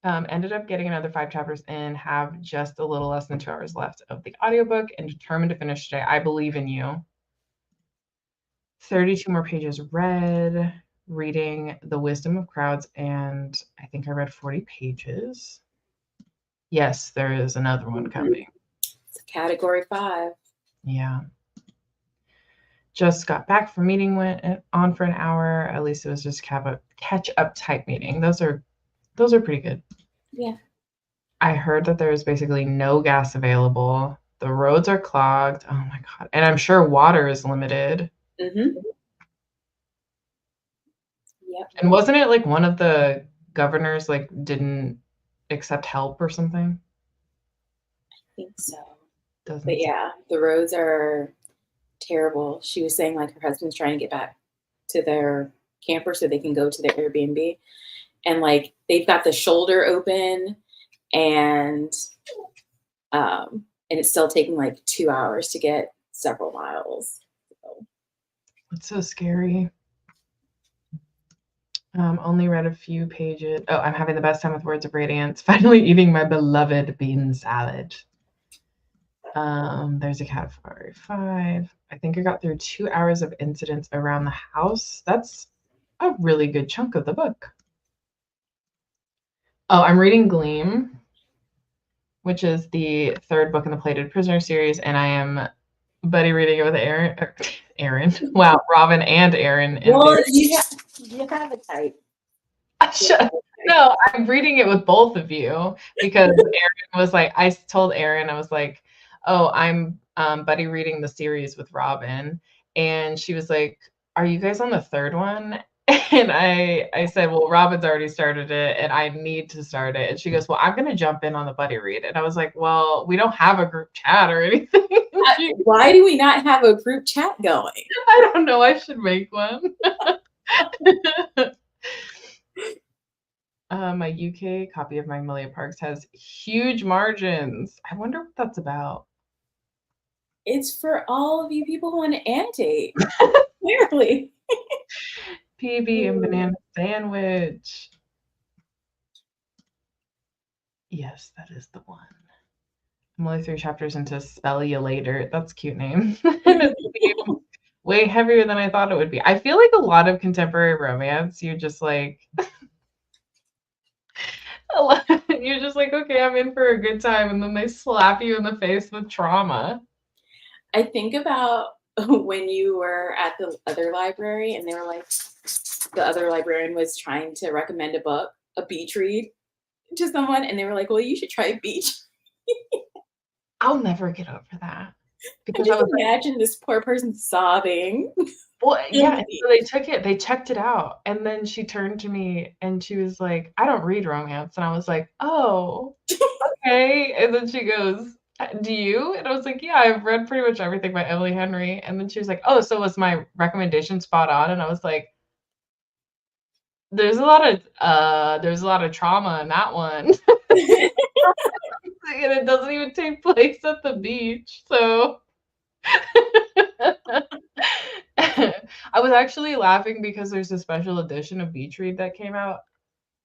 Ended up getting another 5 chapters in, have just a little less than 2 hours left of the audiobook, and determined to finish today. I believe in you. 32 more pages read, reading The Wisdom of Crowds, and I think I read 40 pages. Yes, there is another one coming. it's category 5? Yeah. Just got back from meeting, went on for an hour. At least it was just catch up type meeting. Those are pretty good. Yeah. I heard that there's basically no gas available. The roads are clogged. Oh my God. And I'm sure water is limited. Mm-hmm. Yep. And wasn't it like one of the governors like didn't accept help or something? I think so. But Doesn't say. yeah, the roads are terrible. She was saying like her husband's trying to get back to their camper so they can go to their Airbnb. And like they've got the shoulder open and it's still taking like 2 hours to get several miles. So. It's so scary. Only read a few pages. Oh, I'm having the best time with Words of Radiance. Finally eating my beloved bean salad. There's a category 5. I think I got through 2 hours of incidents around the house. That's a really good chunk of the book. Oh, I'm reading Gleam, which is the 3rd book in the Plated Prisoner series, and I am buddy reading it with Aaron. Wow, Robin and Aaron. Well, you have a type. No, I'm reading it with both of you because Aaron was like, I told Aaron, I was like, oh, I'm buddy reading the series with Robin. And she was like, are you guys on the 3rd one? And I said, well, Robin's already started it and I need to start it. And she goes, well, I'm going to jump in on the buddy read. And I was like, well, we don't have a group chat or anything. Why do we not have a group chat going? I don't know. I should make one. My UK copy of Magnolia Parks has huge margins. I wonder what that's about. It's for all of you people who want to annotate. Clearly. PB and banana sandwich. Yes, that is the one. I'm only 3 chapters into Spell You Later. That's a cute name. And it's way heavier than I thought it would be. I feel like a lot of contemporary romance, you're just like, you're just like, okay, I'm in for a good time. And then they slap you in the face with trauma. I think about when you were at the other library and they were like, the other librarian was trying to recommend a book, a beach read to someone. And they were like, well, you should try Beach. I'll never get over that. And because I just was like, imagine this poor person sobbing. well, yeah, On and the so beach. they took it, they checked it out, and then she turned to me and she was like, "I don't read romance." And I was like, "Oh, okay." And then she goes, "Do you?" And I was like, "Yeah, I've read pretty much everything by Emily Henry." And then she was like, "Oh, so was my recommendation spot on?" And I was like, there's a lot of trauma in that one." And it doesn't even take place at the beach. So I was actually laughing because there's a special edition of Beach Read that came out.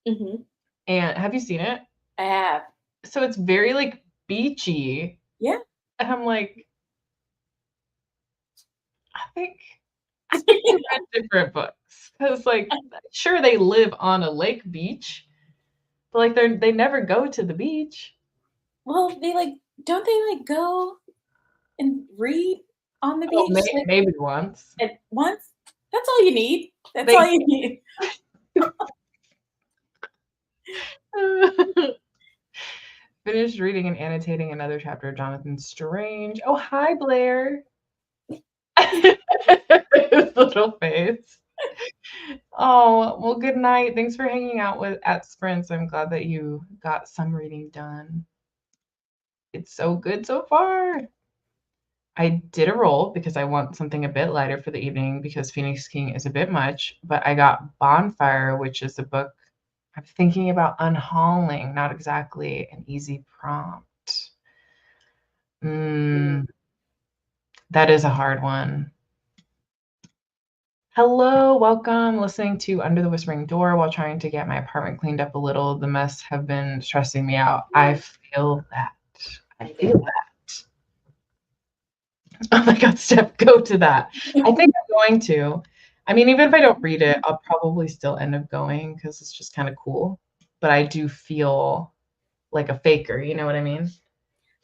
Mhm. And have you seen it? I have. So it's very like beachy. Yeah. And I'm like, I think I think we read different books. Because like sure they live on a lake beach, but like they never go to the beach. Well, they, like don't they, like, go and read on the Oh, beach, like, maybe once. at once? That's all you need. That's They all you need. finished reading and annotating another chapter of Jonathan Strange. Oh, hi, Blair. His little face. Oh, well, good night. Thanks for hanging out with at Sprints. I'm glad that you got some reading done. It's so good so far. I did a roll because I want something a bit lighter for the evening because Phoenix King is a bit much, but I got Bonfire, which is a book I'm thinking about unhauling, not exactly an easy prompt. Mm. Mm, that is a hard one. Hello, welcome. Listening to Under the Whispering Door while trying to get my apartment cleaned up a little. The mess have been stressing me out. I feel that. I I get feel that. Oh my God, Steph, go to that. I that. think I'm going to. I mean, even if I don't read it, I'll probably still end up going because it's just kind of cool. But I do feel like a faker, you know what I mean? Because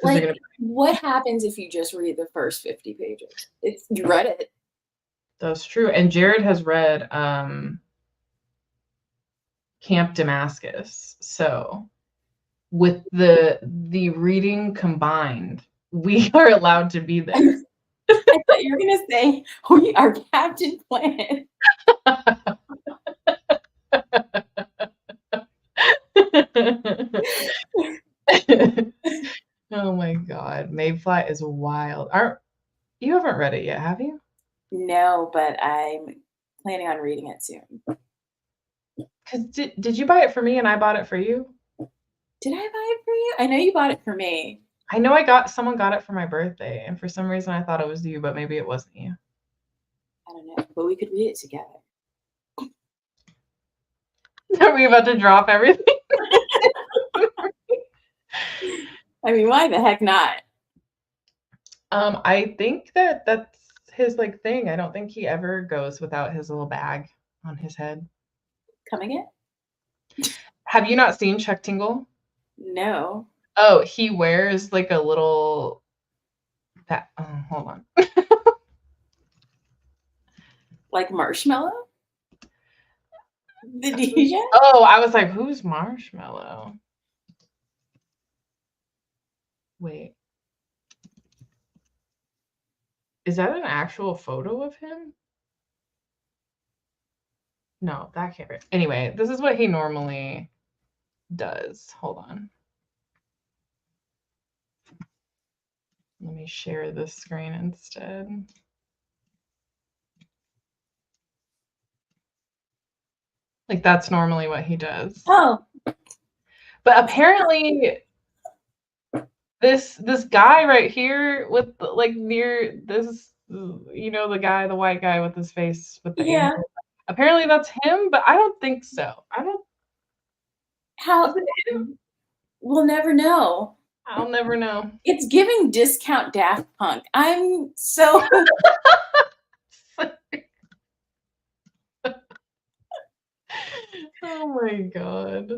they're Like, gonna. what happens if you just read the first 50 pages? It's you read it. That's true. And Jared has read Camp Damascus. So with the reading combined, we are allowed to be there. I thought you were gonna say, "We are Captain Planet." Oh my God, Mayfly is wild. Aren't you haven't read it yet, have you? No, but I'm planning on reading it soon. Because did you buy it for me and I bought it for you? Did I buy it for you? I know you bought it for me. I know someone got it for my birthday, and for some reason I thought it was you, but maybe it wasn't you. I don't know, but we could read it together. Are we about to drop everything? I mean, why the heck not? I think that's his like thing. I don't think he ever goes without his little bag on his head. Come again? Have you not seen Chuck Tingle? No. Oh, he wears like a little that hold on. Like Marshmallow? The DJ? Oh, I was like, who's Marshmallow? Wait, is that an actual photo of him? No, that can't be. Anyway, this is what he normally does. Hold on. Let me share this screen instead. Like that's normally what he does. Oh, But apparently this guy right here with like near this the guy, the white guy with his face with the yeah. angel. Apparently that's him, but I don't think so. I don't is How it him? we'll never know. I'll never know. It's giving discount Daft Punk. I'm so Oh my God.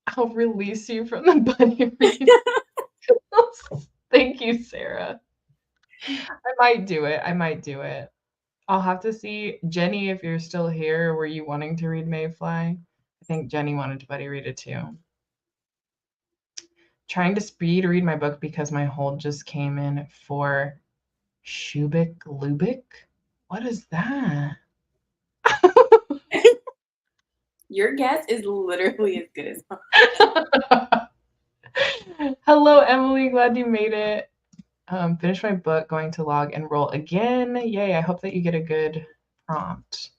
I'll release you from the bunny race. Thank you, Sarah. I might do it. I might do it. I'll have to see. Jenny, if you're still here, were you wanting to read Mayfly? I think Jenny wanted to buddy read it too. trying to speed read my book because my hold just came in for Shubik Lubik. What is that? Your guess is literally as good as mine. Hello, Emily. Glad you made it. Finish my book, going to log and roll again. Yay, I hope that you get a good prompt.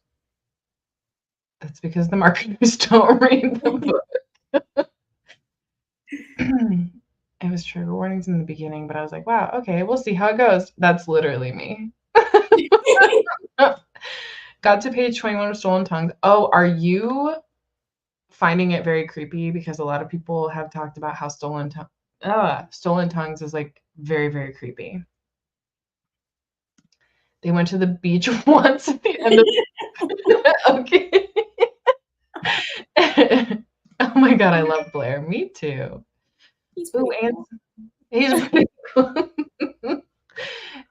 That's because the marketers don't read the book. It was trigger warnings in the beginning, but I was like, wow, okay, we'll see how it goes. That's literally me. Got to page 21 of Stolen Tongues. Oh, are you finding it very creepy? Because a lot of people have talked about how Stolen Tongues is like very, very creepy. They went to the beach once at the end of okay. Oh my god, I love Blair. Me too. He's pretty cool. He's pretty cool.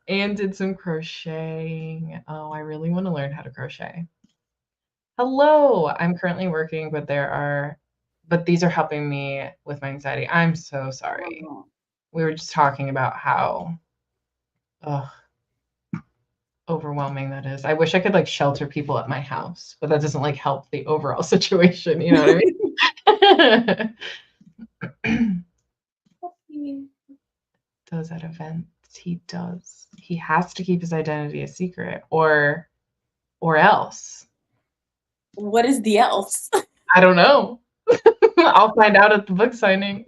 And did some crocheting. Oh, I really want to learn how to crochet. Hello. I'm currently working, but these are helping me with my anxiety. I'm so sorry. Oh. We were just talking about how overwhelming that is. I wish I could like shelter people at my house, but that doesn't like help the overall situation. You know what I mean? Does at events. He does. He has to keep his identity a secret, or else. What is the else? I don't know. I'll find out at the book signing.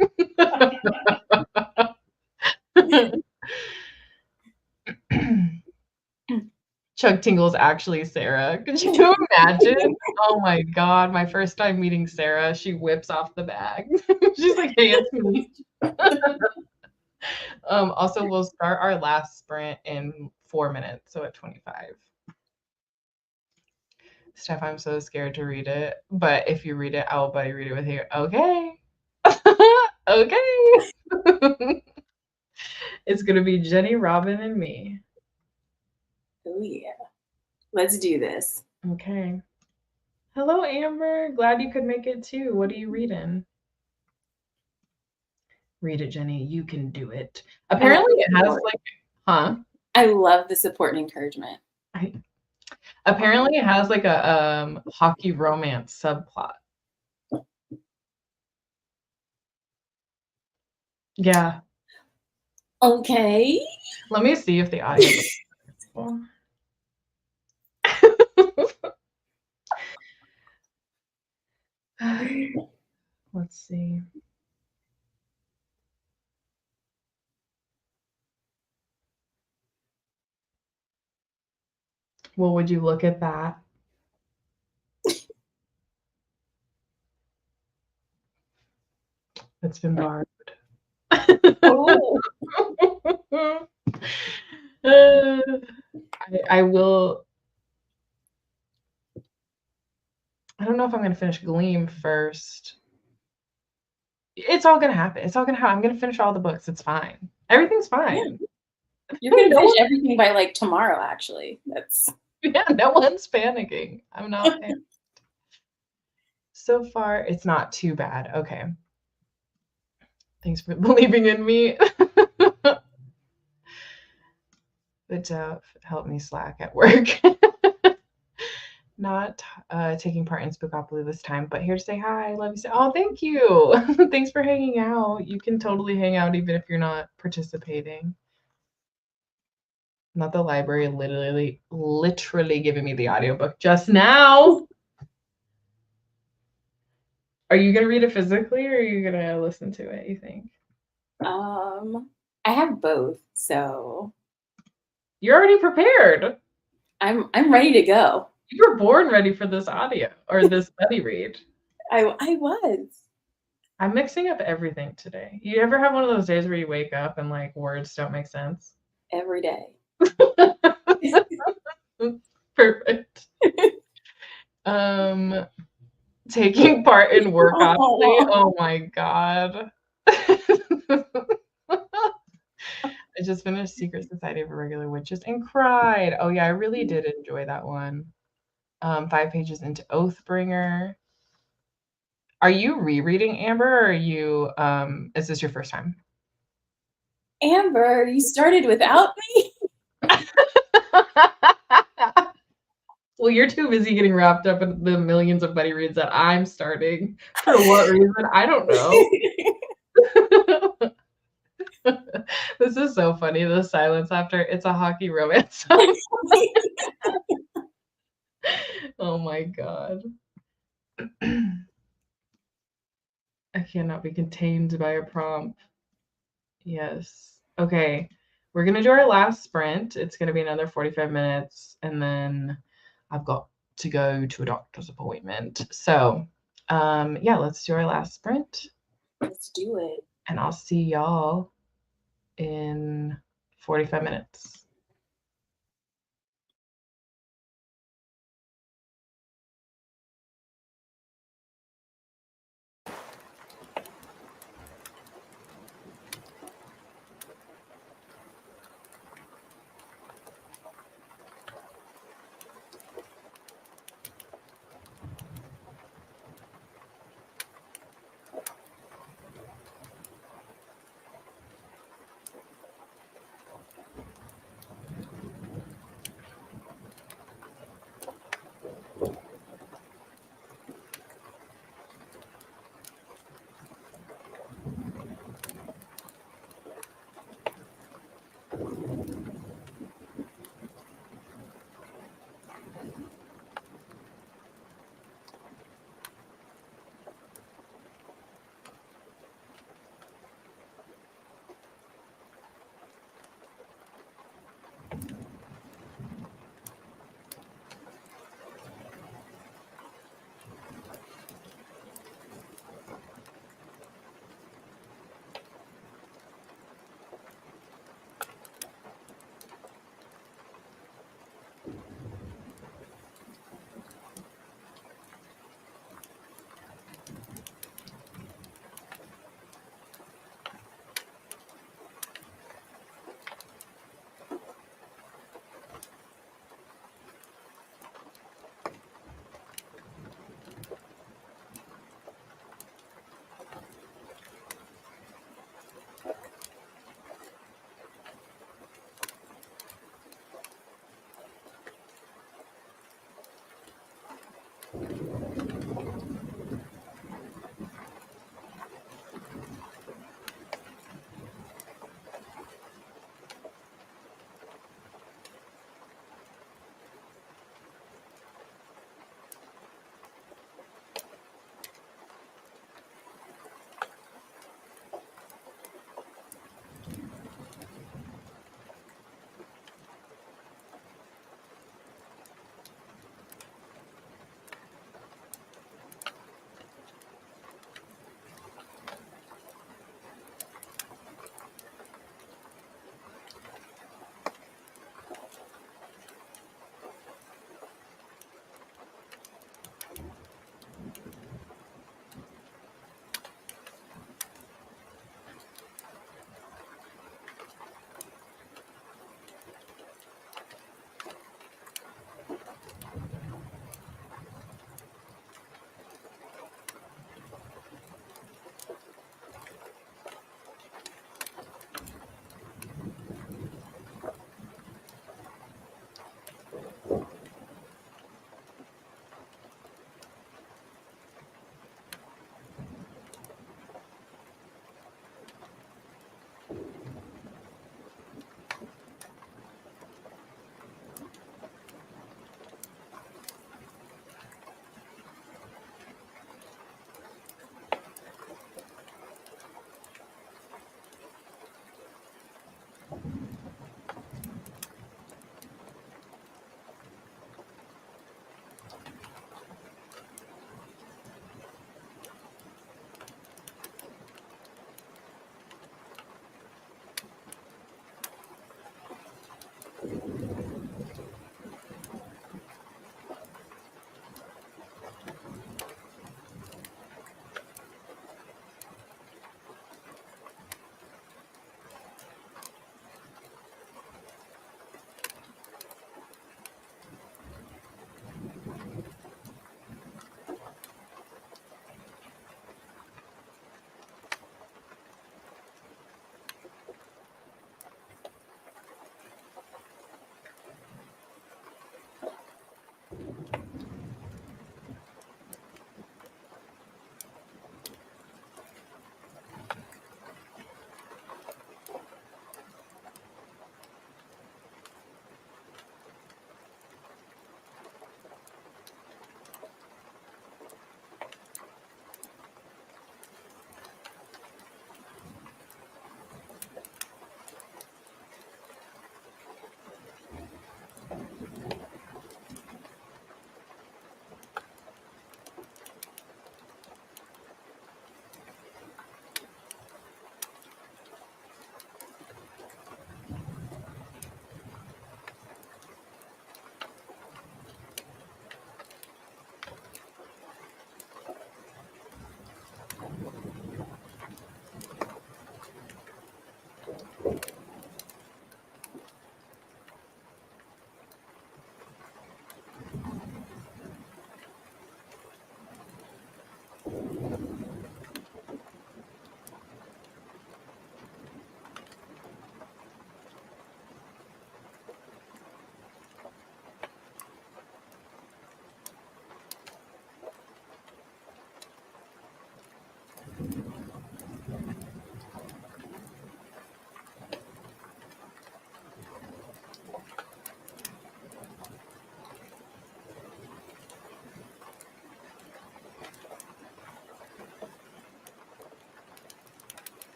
Chug Tingle's actually Sarah. Could you imagine? Oh my god, my first time meeting Sarah, she whips off the bag. She's like, hey, it's me. Also, we'll start our last sprint in 4 minutes, so at 25. Steph, I'm so scared to read it, but if you read it, I will buddy read it with you. Okay. Okay. It's gonna be Jenny, Robin, and me. Oh yeah. Let's do this. Okay. Hello, Amber. Glad you could make it too. What are you reading? Read it, Jenny. You can do it. Apparently, it has like, huh? I love the support and encouragement. Apparently, it has like a hockey romance subplot. Yeah. Okay. Let me see if the audio. Let's see. Well, would you look at that? It's been borrowed. Oh. I will. I don't know if I'm going to finish Gleam first. It's all going to happen. It's all going to happen. I'm going to finish all the books. It's fine. Everything's fine. Yeah. You're going to finish everything by like tomorrow, actually. Yeah, no one's panicking. I'm not panicking. So far, it's not too bad. Okay. Thanks for believing in me. Good job. Help me slack at work. Not taking part in Spookopoly this time, but here to say hi. Love you. Oh, thank you. Thanks for hanging out. You can totally hang out even if you're not participating. Not the library literally giving me the audiobook just now. Are you gonna read it physically or are you gonna listen to it, you think? I have both, so you're already prepared. I'm ready to go. You were born ready for this audio or this buddy read. I was. I'm mixing up everything today. You ever have one of those days where you wake up and like words don't make sense? Every day. Perfect. Taking part in work, honestly. Oh my god. I just finished Secret Society of Irregular Witches and cried. Oh yeah, I really did enjoy that one. 5 pages into Oathbringer. Are you rereading Amber, or are you, is this your first time? Amber, you started without me? Well, you're too busy getting wrapped up in the millions of buddy reads that I'm starting. For what reason? I don't know. This is so funny. The silence after it's a hockey romance song. Oh my god. I cannot be contained by a prompt. Yes. Okay. We're gonna do our last sprint. It's gonna be another 45 minutes, and then I've got to go to a doctor's appointment. So, yeah, let's do our last sprint, Let's do it. and I'll see y'all in 45 minutes.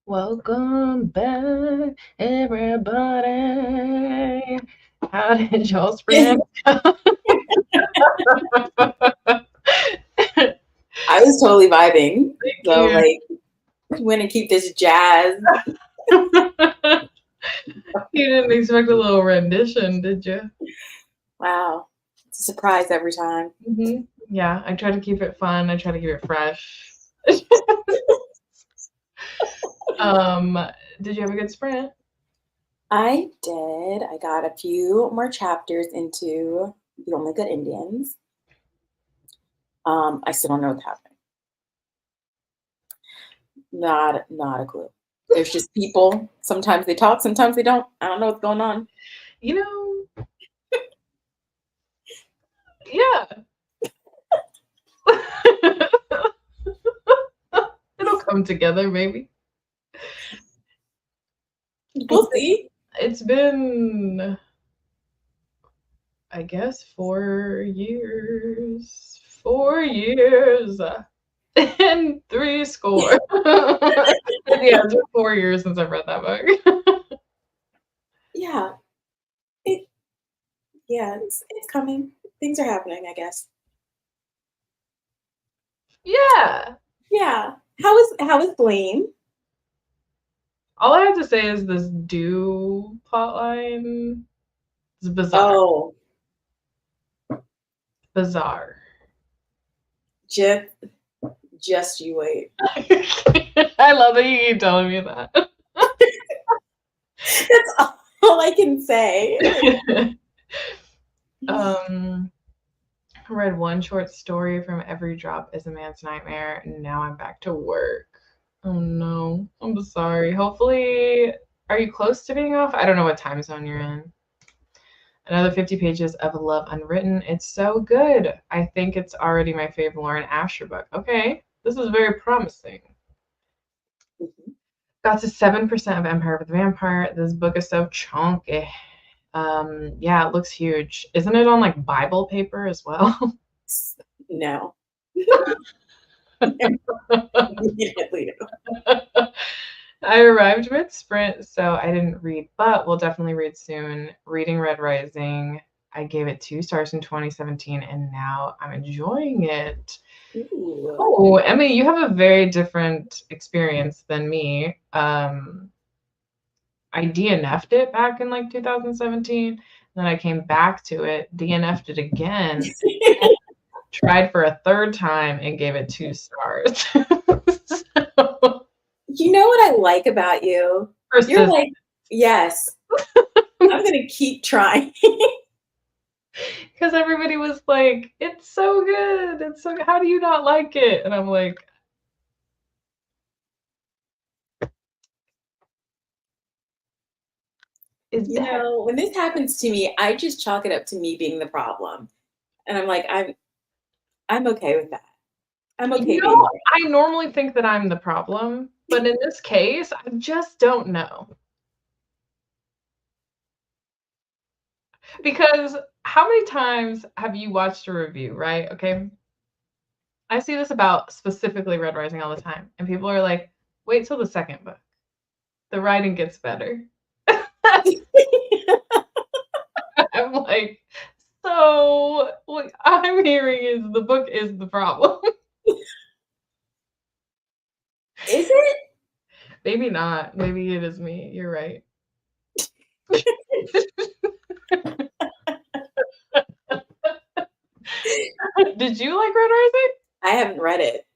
Welcome back, everybody. How did y'all spring? I was totally vibing. Thank So you. like, want to keep this jazz. You didn't expect a little rendition, did you? Wow, it's a surprise every time. Yeah, I try to keep it fun. I try to keep it fresh. Did you have a good sprint? I did. I got a few more chapters into The Only Good Indians. I still don't know what's happening. Not a clue. There's just people. Sometimes they talk, sometimes they don't. I don't know what's going on. You know, yeah. It'll come together, maybe. We'll see. It's been, I guess, 4 years. 4 years. And 3 score. Yeah, it's been 4 years since I've read that book. Yeah. It's coming. Things are happening, I guess. Yeah. Yeah. How is Blaine? All I have to say is this do plotline is bizarre. Oh, Bizarre. just you wait. I love that you keep telling me that. That's all I can say. I read one short story from Every Drop is a Man's Nightmare, and now I'm back to work. Oh no, I'm sorry. Hopefully, are you close to being off? I don't know what time zone you're in. Another 50 pages of Love Unwritten. It's so good. I think it's already my favorite Lauren Asher book. Okay, this is very promising. Got to 7% of Empire of the Vampire. This book is so chunky. Yeah, it looks huge. Isn't it on like Bible paper as well? No. Immediately. I arrived with Sprint, so I didn't read, but we'll definitely read soon. Reading Red Rising. I gave it 2 stars in 2017, and now I'm enjoying it. Ooh. Oh, Emily, you have a very different experience than me. I DNF'd it back in like 2017. Then I came back to it, DNF'd it again, tried for a third time, and gave it 2 stars. So, You know what I like about you? You're persistent. like, yes, I'm gonna keep trying. Because everybody was like, "It's so good. It's so good. How do you not like it?" And I'm like, "It's You bad." know, when this happens to me, I just chalk it up to me being the problem. And I'm like, I'm okay with that. I'm You okay being know, the problem. I normally think that I'm the problem, but in this case, I just don't know. Because how many times have you watched a review, right? Okay. I see this about specifically Red Rising all the time, and people are like, "Wait till the second book. The writing gets better." I'm like, "So, what I'm hearing is the book is the problem." Is it? Maybe not. Maybe it is me. You're right. Did you like Red Rising? I haven't read it.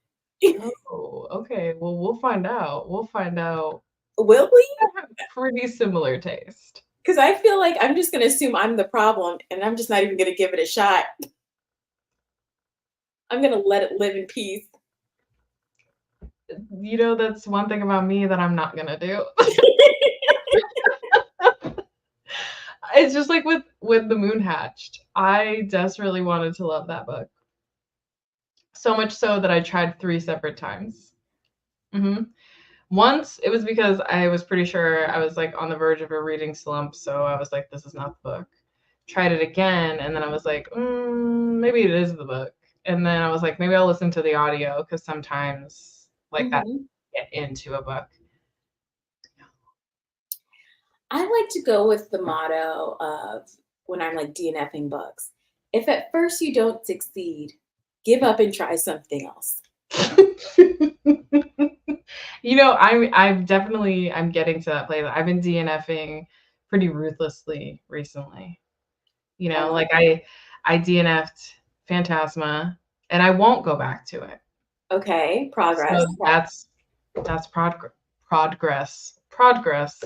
Oh, okay. Well, we'll find out. We'll find out. Will we? I have pretty similar taste. Because I feel like I'm just gonna assume I'm the problem and I'm just not even gonna give it a shot. I'm gonna let it live in peace. You know, that's one thing about me that I'm not gonna do. It's just like with The Moon Hatched. I desperately wanted to love that book. So much so that I tried 3 separate times. Mhm. Once, it was because I was pretty sure I was, like, on the verge of a reading slump, so I was like, "This is not the book." Tried it again, and then I was like, maybe it is the book." And then I was like, "Maybe I'll listen to the audio because sometimes, like, that Mhm. get into a book." I like to go with the motto of when I'm like DNFing books. If at first you don't succeed, give up and try something else. You know, I'm getting to that place. I've been DNFing pretty ruthlessly recently. You I know, love like it. I DNF'd Phantasma, and I won't go back to it. Okay, progress. So that's progress. Progress.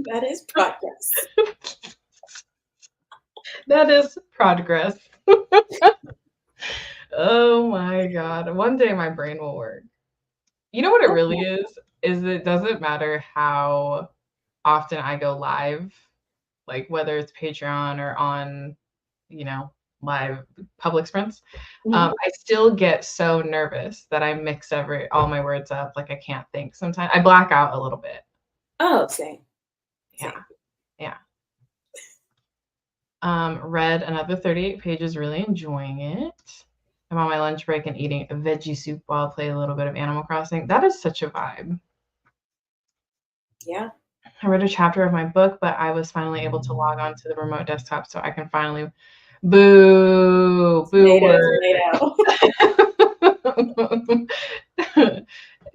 That is progress. That is progress. Oh my god. One day my brain will work. You know what it really Okay. is it doesn't matter how often I go live, like whether it's Patreon or on, you know, live public sprints. Mhm. I still get so nervous that I mix all my words up, like I can't think sometimes. I black out a little bit. Oh, same, Yeah, same. yeah. Read another 38 pages, really enjoying it. I'm on my lunch break and eating a veggie soup while I play a little bit of Animal Crossing. That is such a vibe. Yeah. I read a chapter of my book, but I was finally able to log on to the remote desktop so I can finally boo Tomato, word. tomato.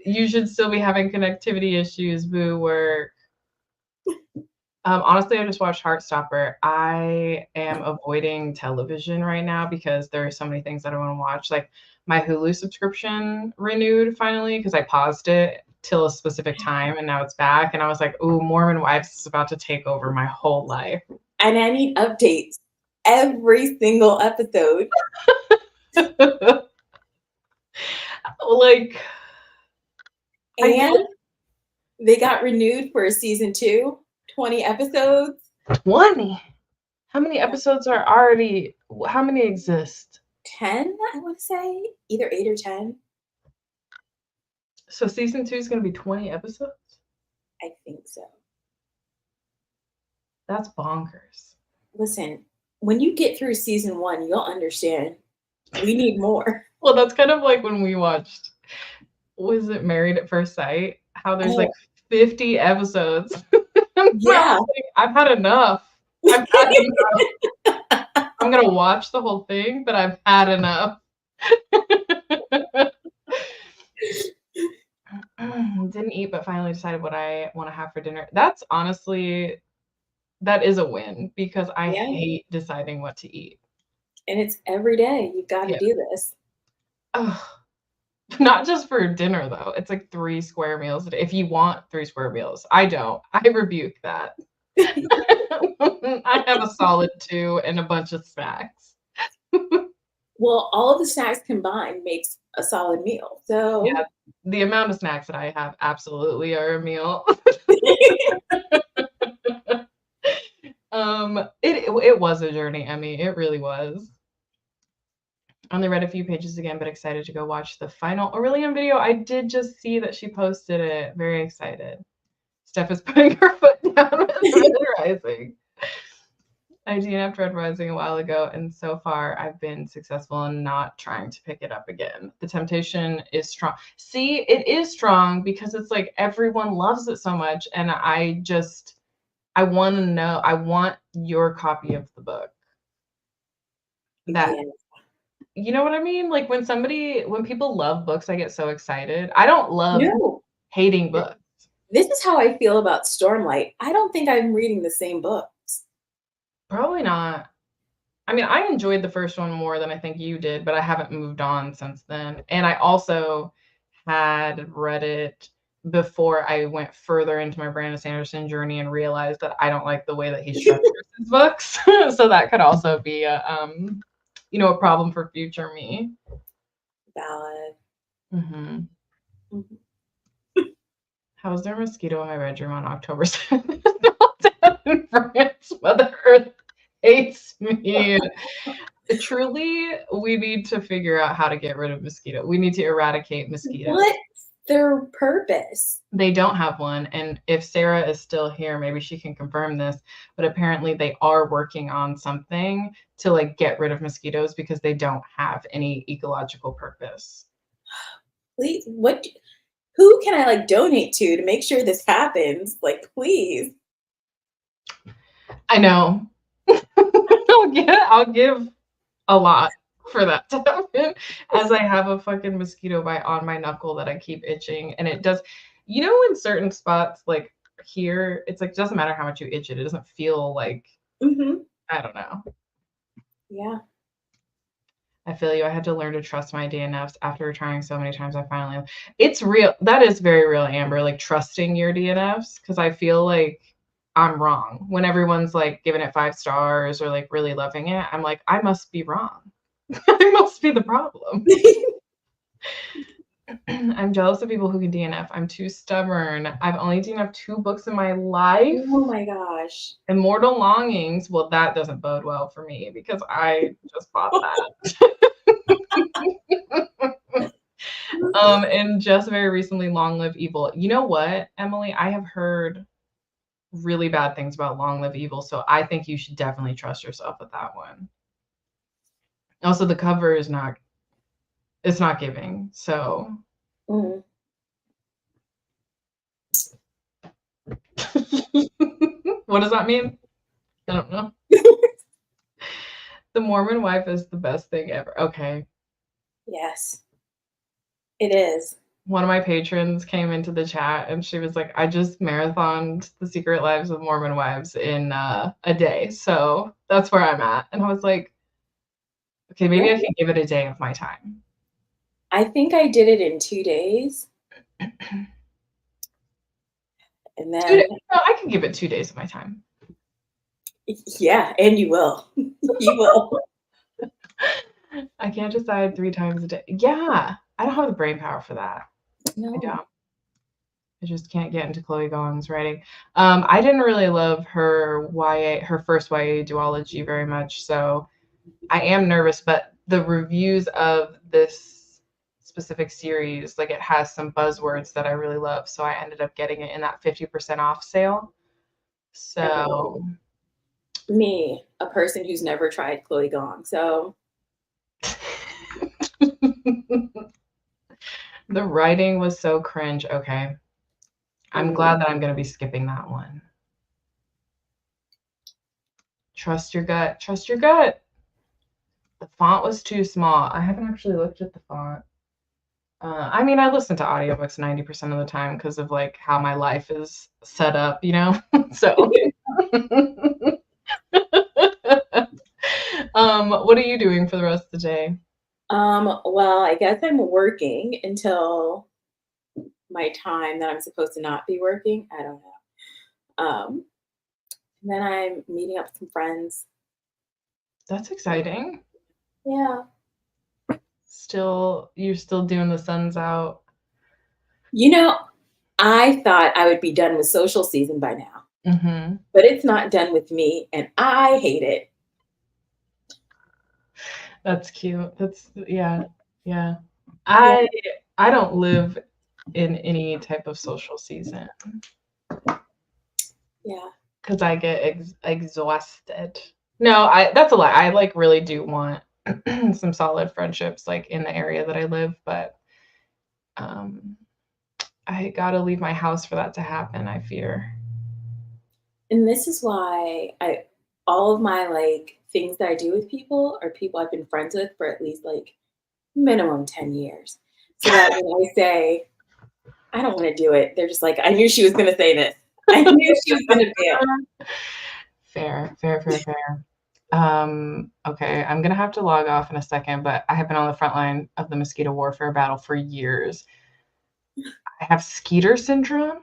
You should still be having connectivity issues, boo work. Honestly, I just watched Heartstopper. I am avoiding television right now because there are so many things that I want to watch. Like my Hulu subscription renewed finally because I paused it till a specific time and now it's back. And I was like, ooh, Mormon Wives is about to take over my whole life. And I need updates every single episode. Like, I get And they got renewed for a season 2, 20 episodes. 20. How many Yeah. episodes are already, how many exist? 10, I would say, either 8 or 10. So season 2 is going to be 20 episodes? I think so. That's bonkers. Listen, when you get through season 1, you'll understand. We need more. Well, that's kind of like when we watched, was it Married at First Sight? How there's like Oh, 50 episodes. I yeah. was like, I've had enough. I've had enough. I'm gonna watch the whole thing, but I've had enough. Didn't eat, but finally decided what I want to have for dinner. That's honestly that is a win because I Yeah, hate deciding what to eat. and it's every day. You've got to Yeah. do this. Ugh. Not just for dinner though. It's like 3 square meals a day. If you want 3 square meals. I don't. I rebuke that. I have a solid 2 and a bunch of snacks. Well, all of the snacks combined makes a solid meal. Yeah, So, the amount of snacks that I have absolutely are a meal. It was a journey, Emmy. It really was. Only read a few pages again, but excited to go watch the final Aurelian video. I did just see that she posted it. Very excited. Steph is putting her foot down with Red Rising. I DNF'd Red Rising a while ago, and so far I've been successful in not trying to pick it up again. The temptation is strong. See, it is strong because it's like everyone loves it so much, and I want to know. I want your copy of the book. That yeah. you know what I mean? Like when people love books, I get so excited. I don't love No, hating books. this is how I feel about Stormlight. I don't think I'm reading the same books. Probably not. I mean, I enjoyed the first one more than I think you did, but I haven't moved on since then. And I also had read it before I went further into my Brandon Sanderson journey and realized that I don't like the way that he structures his books. So that could also be a problem for future me. Valid. Mm-hmm. Mhm. How was there a mosquito in my bedroom on October 7th? In France, Mother Earth hates me. Truly, we need to figure out how to get rid of mosquito. We need to eradicate mosquitoes. What's their purpose? They don't have one, and if Sarah is still here, maybe she can confirm this, but apparently they are working on something to like get rid of mosquitoes because they don't have any ecological purpose. Please, who can I like donate to make sure this happens? Like, please. I know. I'll give a lot for that to happen, as I have a fucking mosquito bite on my knuckle that I keep itching, and it does. In certain spots like here, it's like doesn't matter how much you itch it, it doesn't feel like Hmm. I don't know. Yeah. I feel you. I had to learn to trust my DNFs after trying so many times. I finally, it's real. That is very real, Amber. Like trusting your DNFs because I feel like I'm wrong when everyone's like giving it 5 stars or like really loving it. I'm like, I must be wrong. I must be the problem. I'm jealous of people who can DNF. I'm too stubborn. I've only DNF'd 2 books in my life. Oh my gosh. Immortal Longings. Well, that doesn't bode well for me because I just bought that. And just very recently, Long Live Evil. You know what, Emily? I have heard really bad things about Long Live Evil, so I think you should definitely trust yourself with that one. Also, the cover is not, it's not giving. So, Mm. what does that mean? I don't know. The Mormon wife is the best thing ever. Okay. Yes, it is. One of my patrons came into the chat and she was like, I just marathoned The Secret Lives of Mormon Wives in a day. So that's where I'm at. And I was like, okay, maybe Yeah. I can give it a day of my time. I think I did it in 2 days. And then, No, I can give it 2 days of my time. yeah, and you will. You will. I can't decide 3 times a day. Yeah, I don't have the brain power for that. I No. don't. I just can't get into Chloe Gong's writing. I didn't really love her first YA duology very much, so I am nervous. But the reviews of this specific series, like it has some buzzwords that I really love, so I ended up getting it in that 50% off sale. Okay. So Me, a person who's never tried Chloe Gong. So, the writing was so cringe. Okay. I'm glad that I'm going to be skipping that one. Trust your gut. Trust your gut. The font was too small. I haven't actually looked at the font. I mean, I listen to audiobooks 90% of the time because of like how my life is set up, So What are you doing for the rest of the day? Well, I guess I'm working until my time that I'm supposed to not be working. I don't know. And then I'm meeting up with some friends. That's exciting. Yeah. You're still doing the sun's out. You know, I thought I would be done with social season by now, Hmm. but it's not done with me, and I hate it. That's cute. That's yeah, yeah. Yeah. I I don't live in any type of social season Yeah. because I get exhausted. No, I that's a lie. I like really do want some solid friendships like in the area that I live, but um I gotta leave my house for that to happen, I fear. And this is why I all of my like things that I do with people are people I've been friends with for at least like minimum 10 years. So that when I say I don't want to do it, they're just like, I knew she was gonna say this. I knew she was gonna bail. Fair, fair, fair, fair. Okay, I'm gonna have to log off in a second, but I have been on the front line of the mosquito warfare battle for years. I have skeeter syndrome.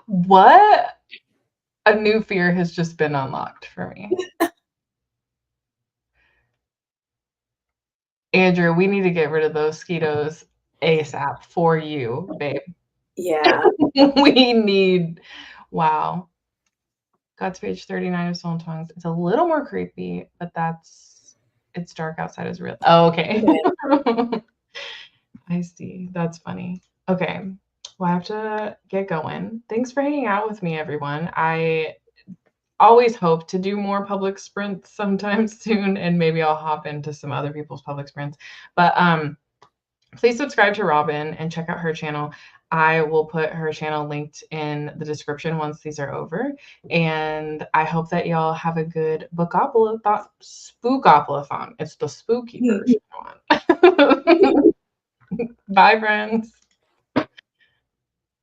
What? A new fear has just been unlocked for me. Andrew, we need to get rid of those mosquitoes ASAP for you, babe. Yeah. We need, wow. God's page 39 of Soul Tongues. It's a little more creepy, but it's dark outside is real. Oh, okay. Okay. I see. That's funny. Okay. Well, I have to get going. Thanks for hanging out with me, everyone. I always hope to do more public sprints sometime soon, and maybe I'll hop into some other people's public sprints. But please subscribe to Robin and check out her channel. I will put her channel linked in the description once these are over. And I hope that y'all have a good Spookopoly-thon. It's the spooky version one. Bye, friends.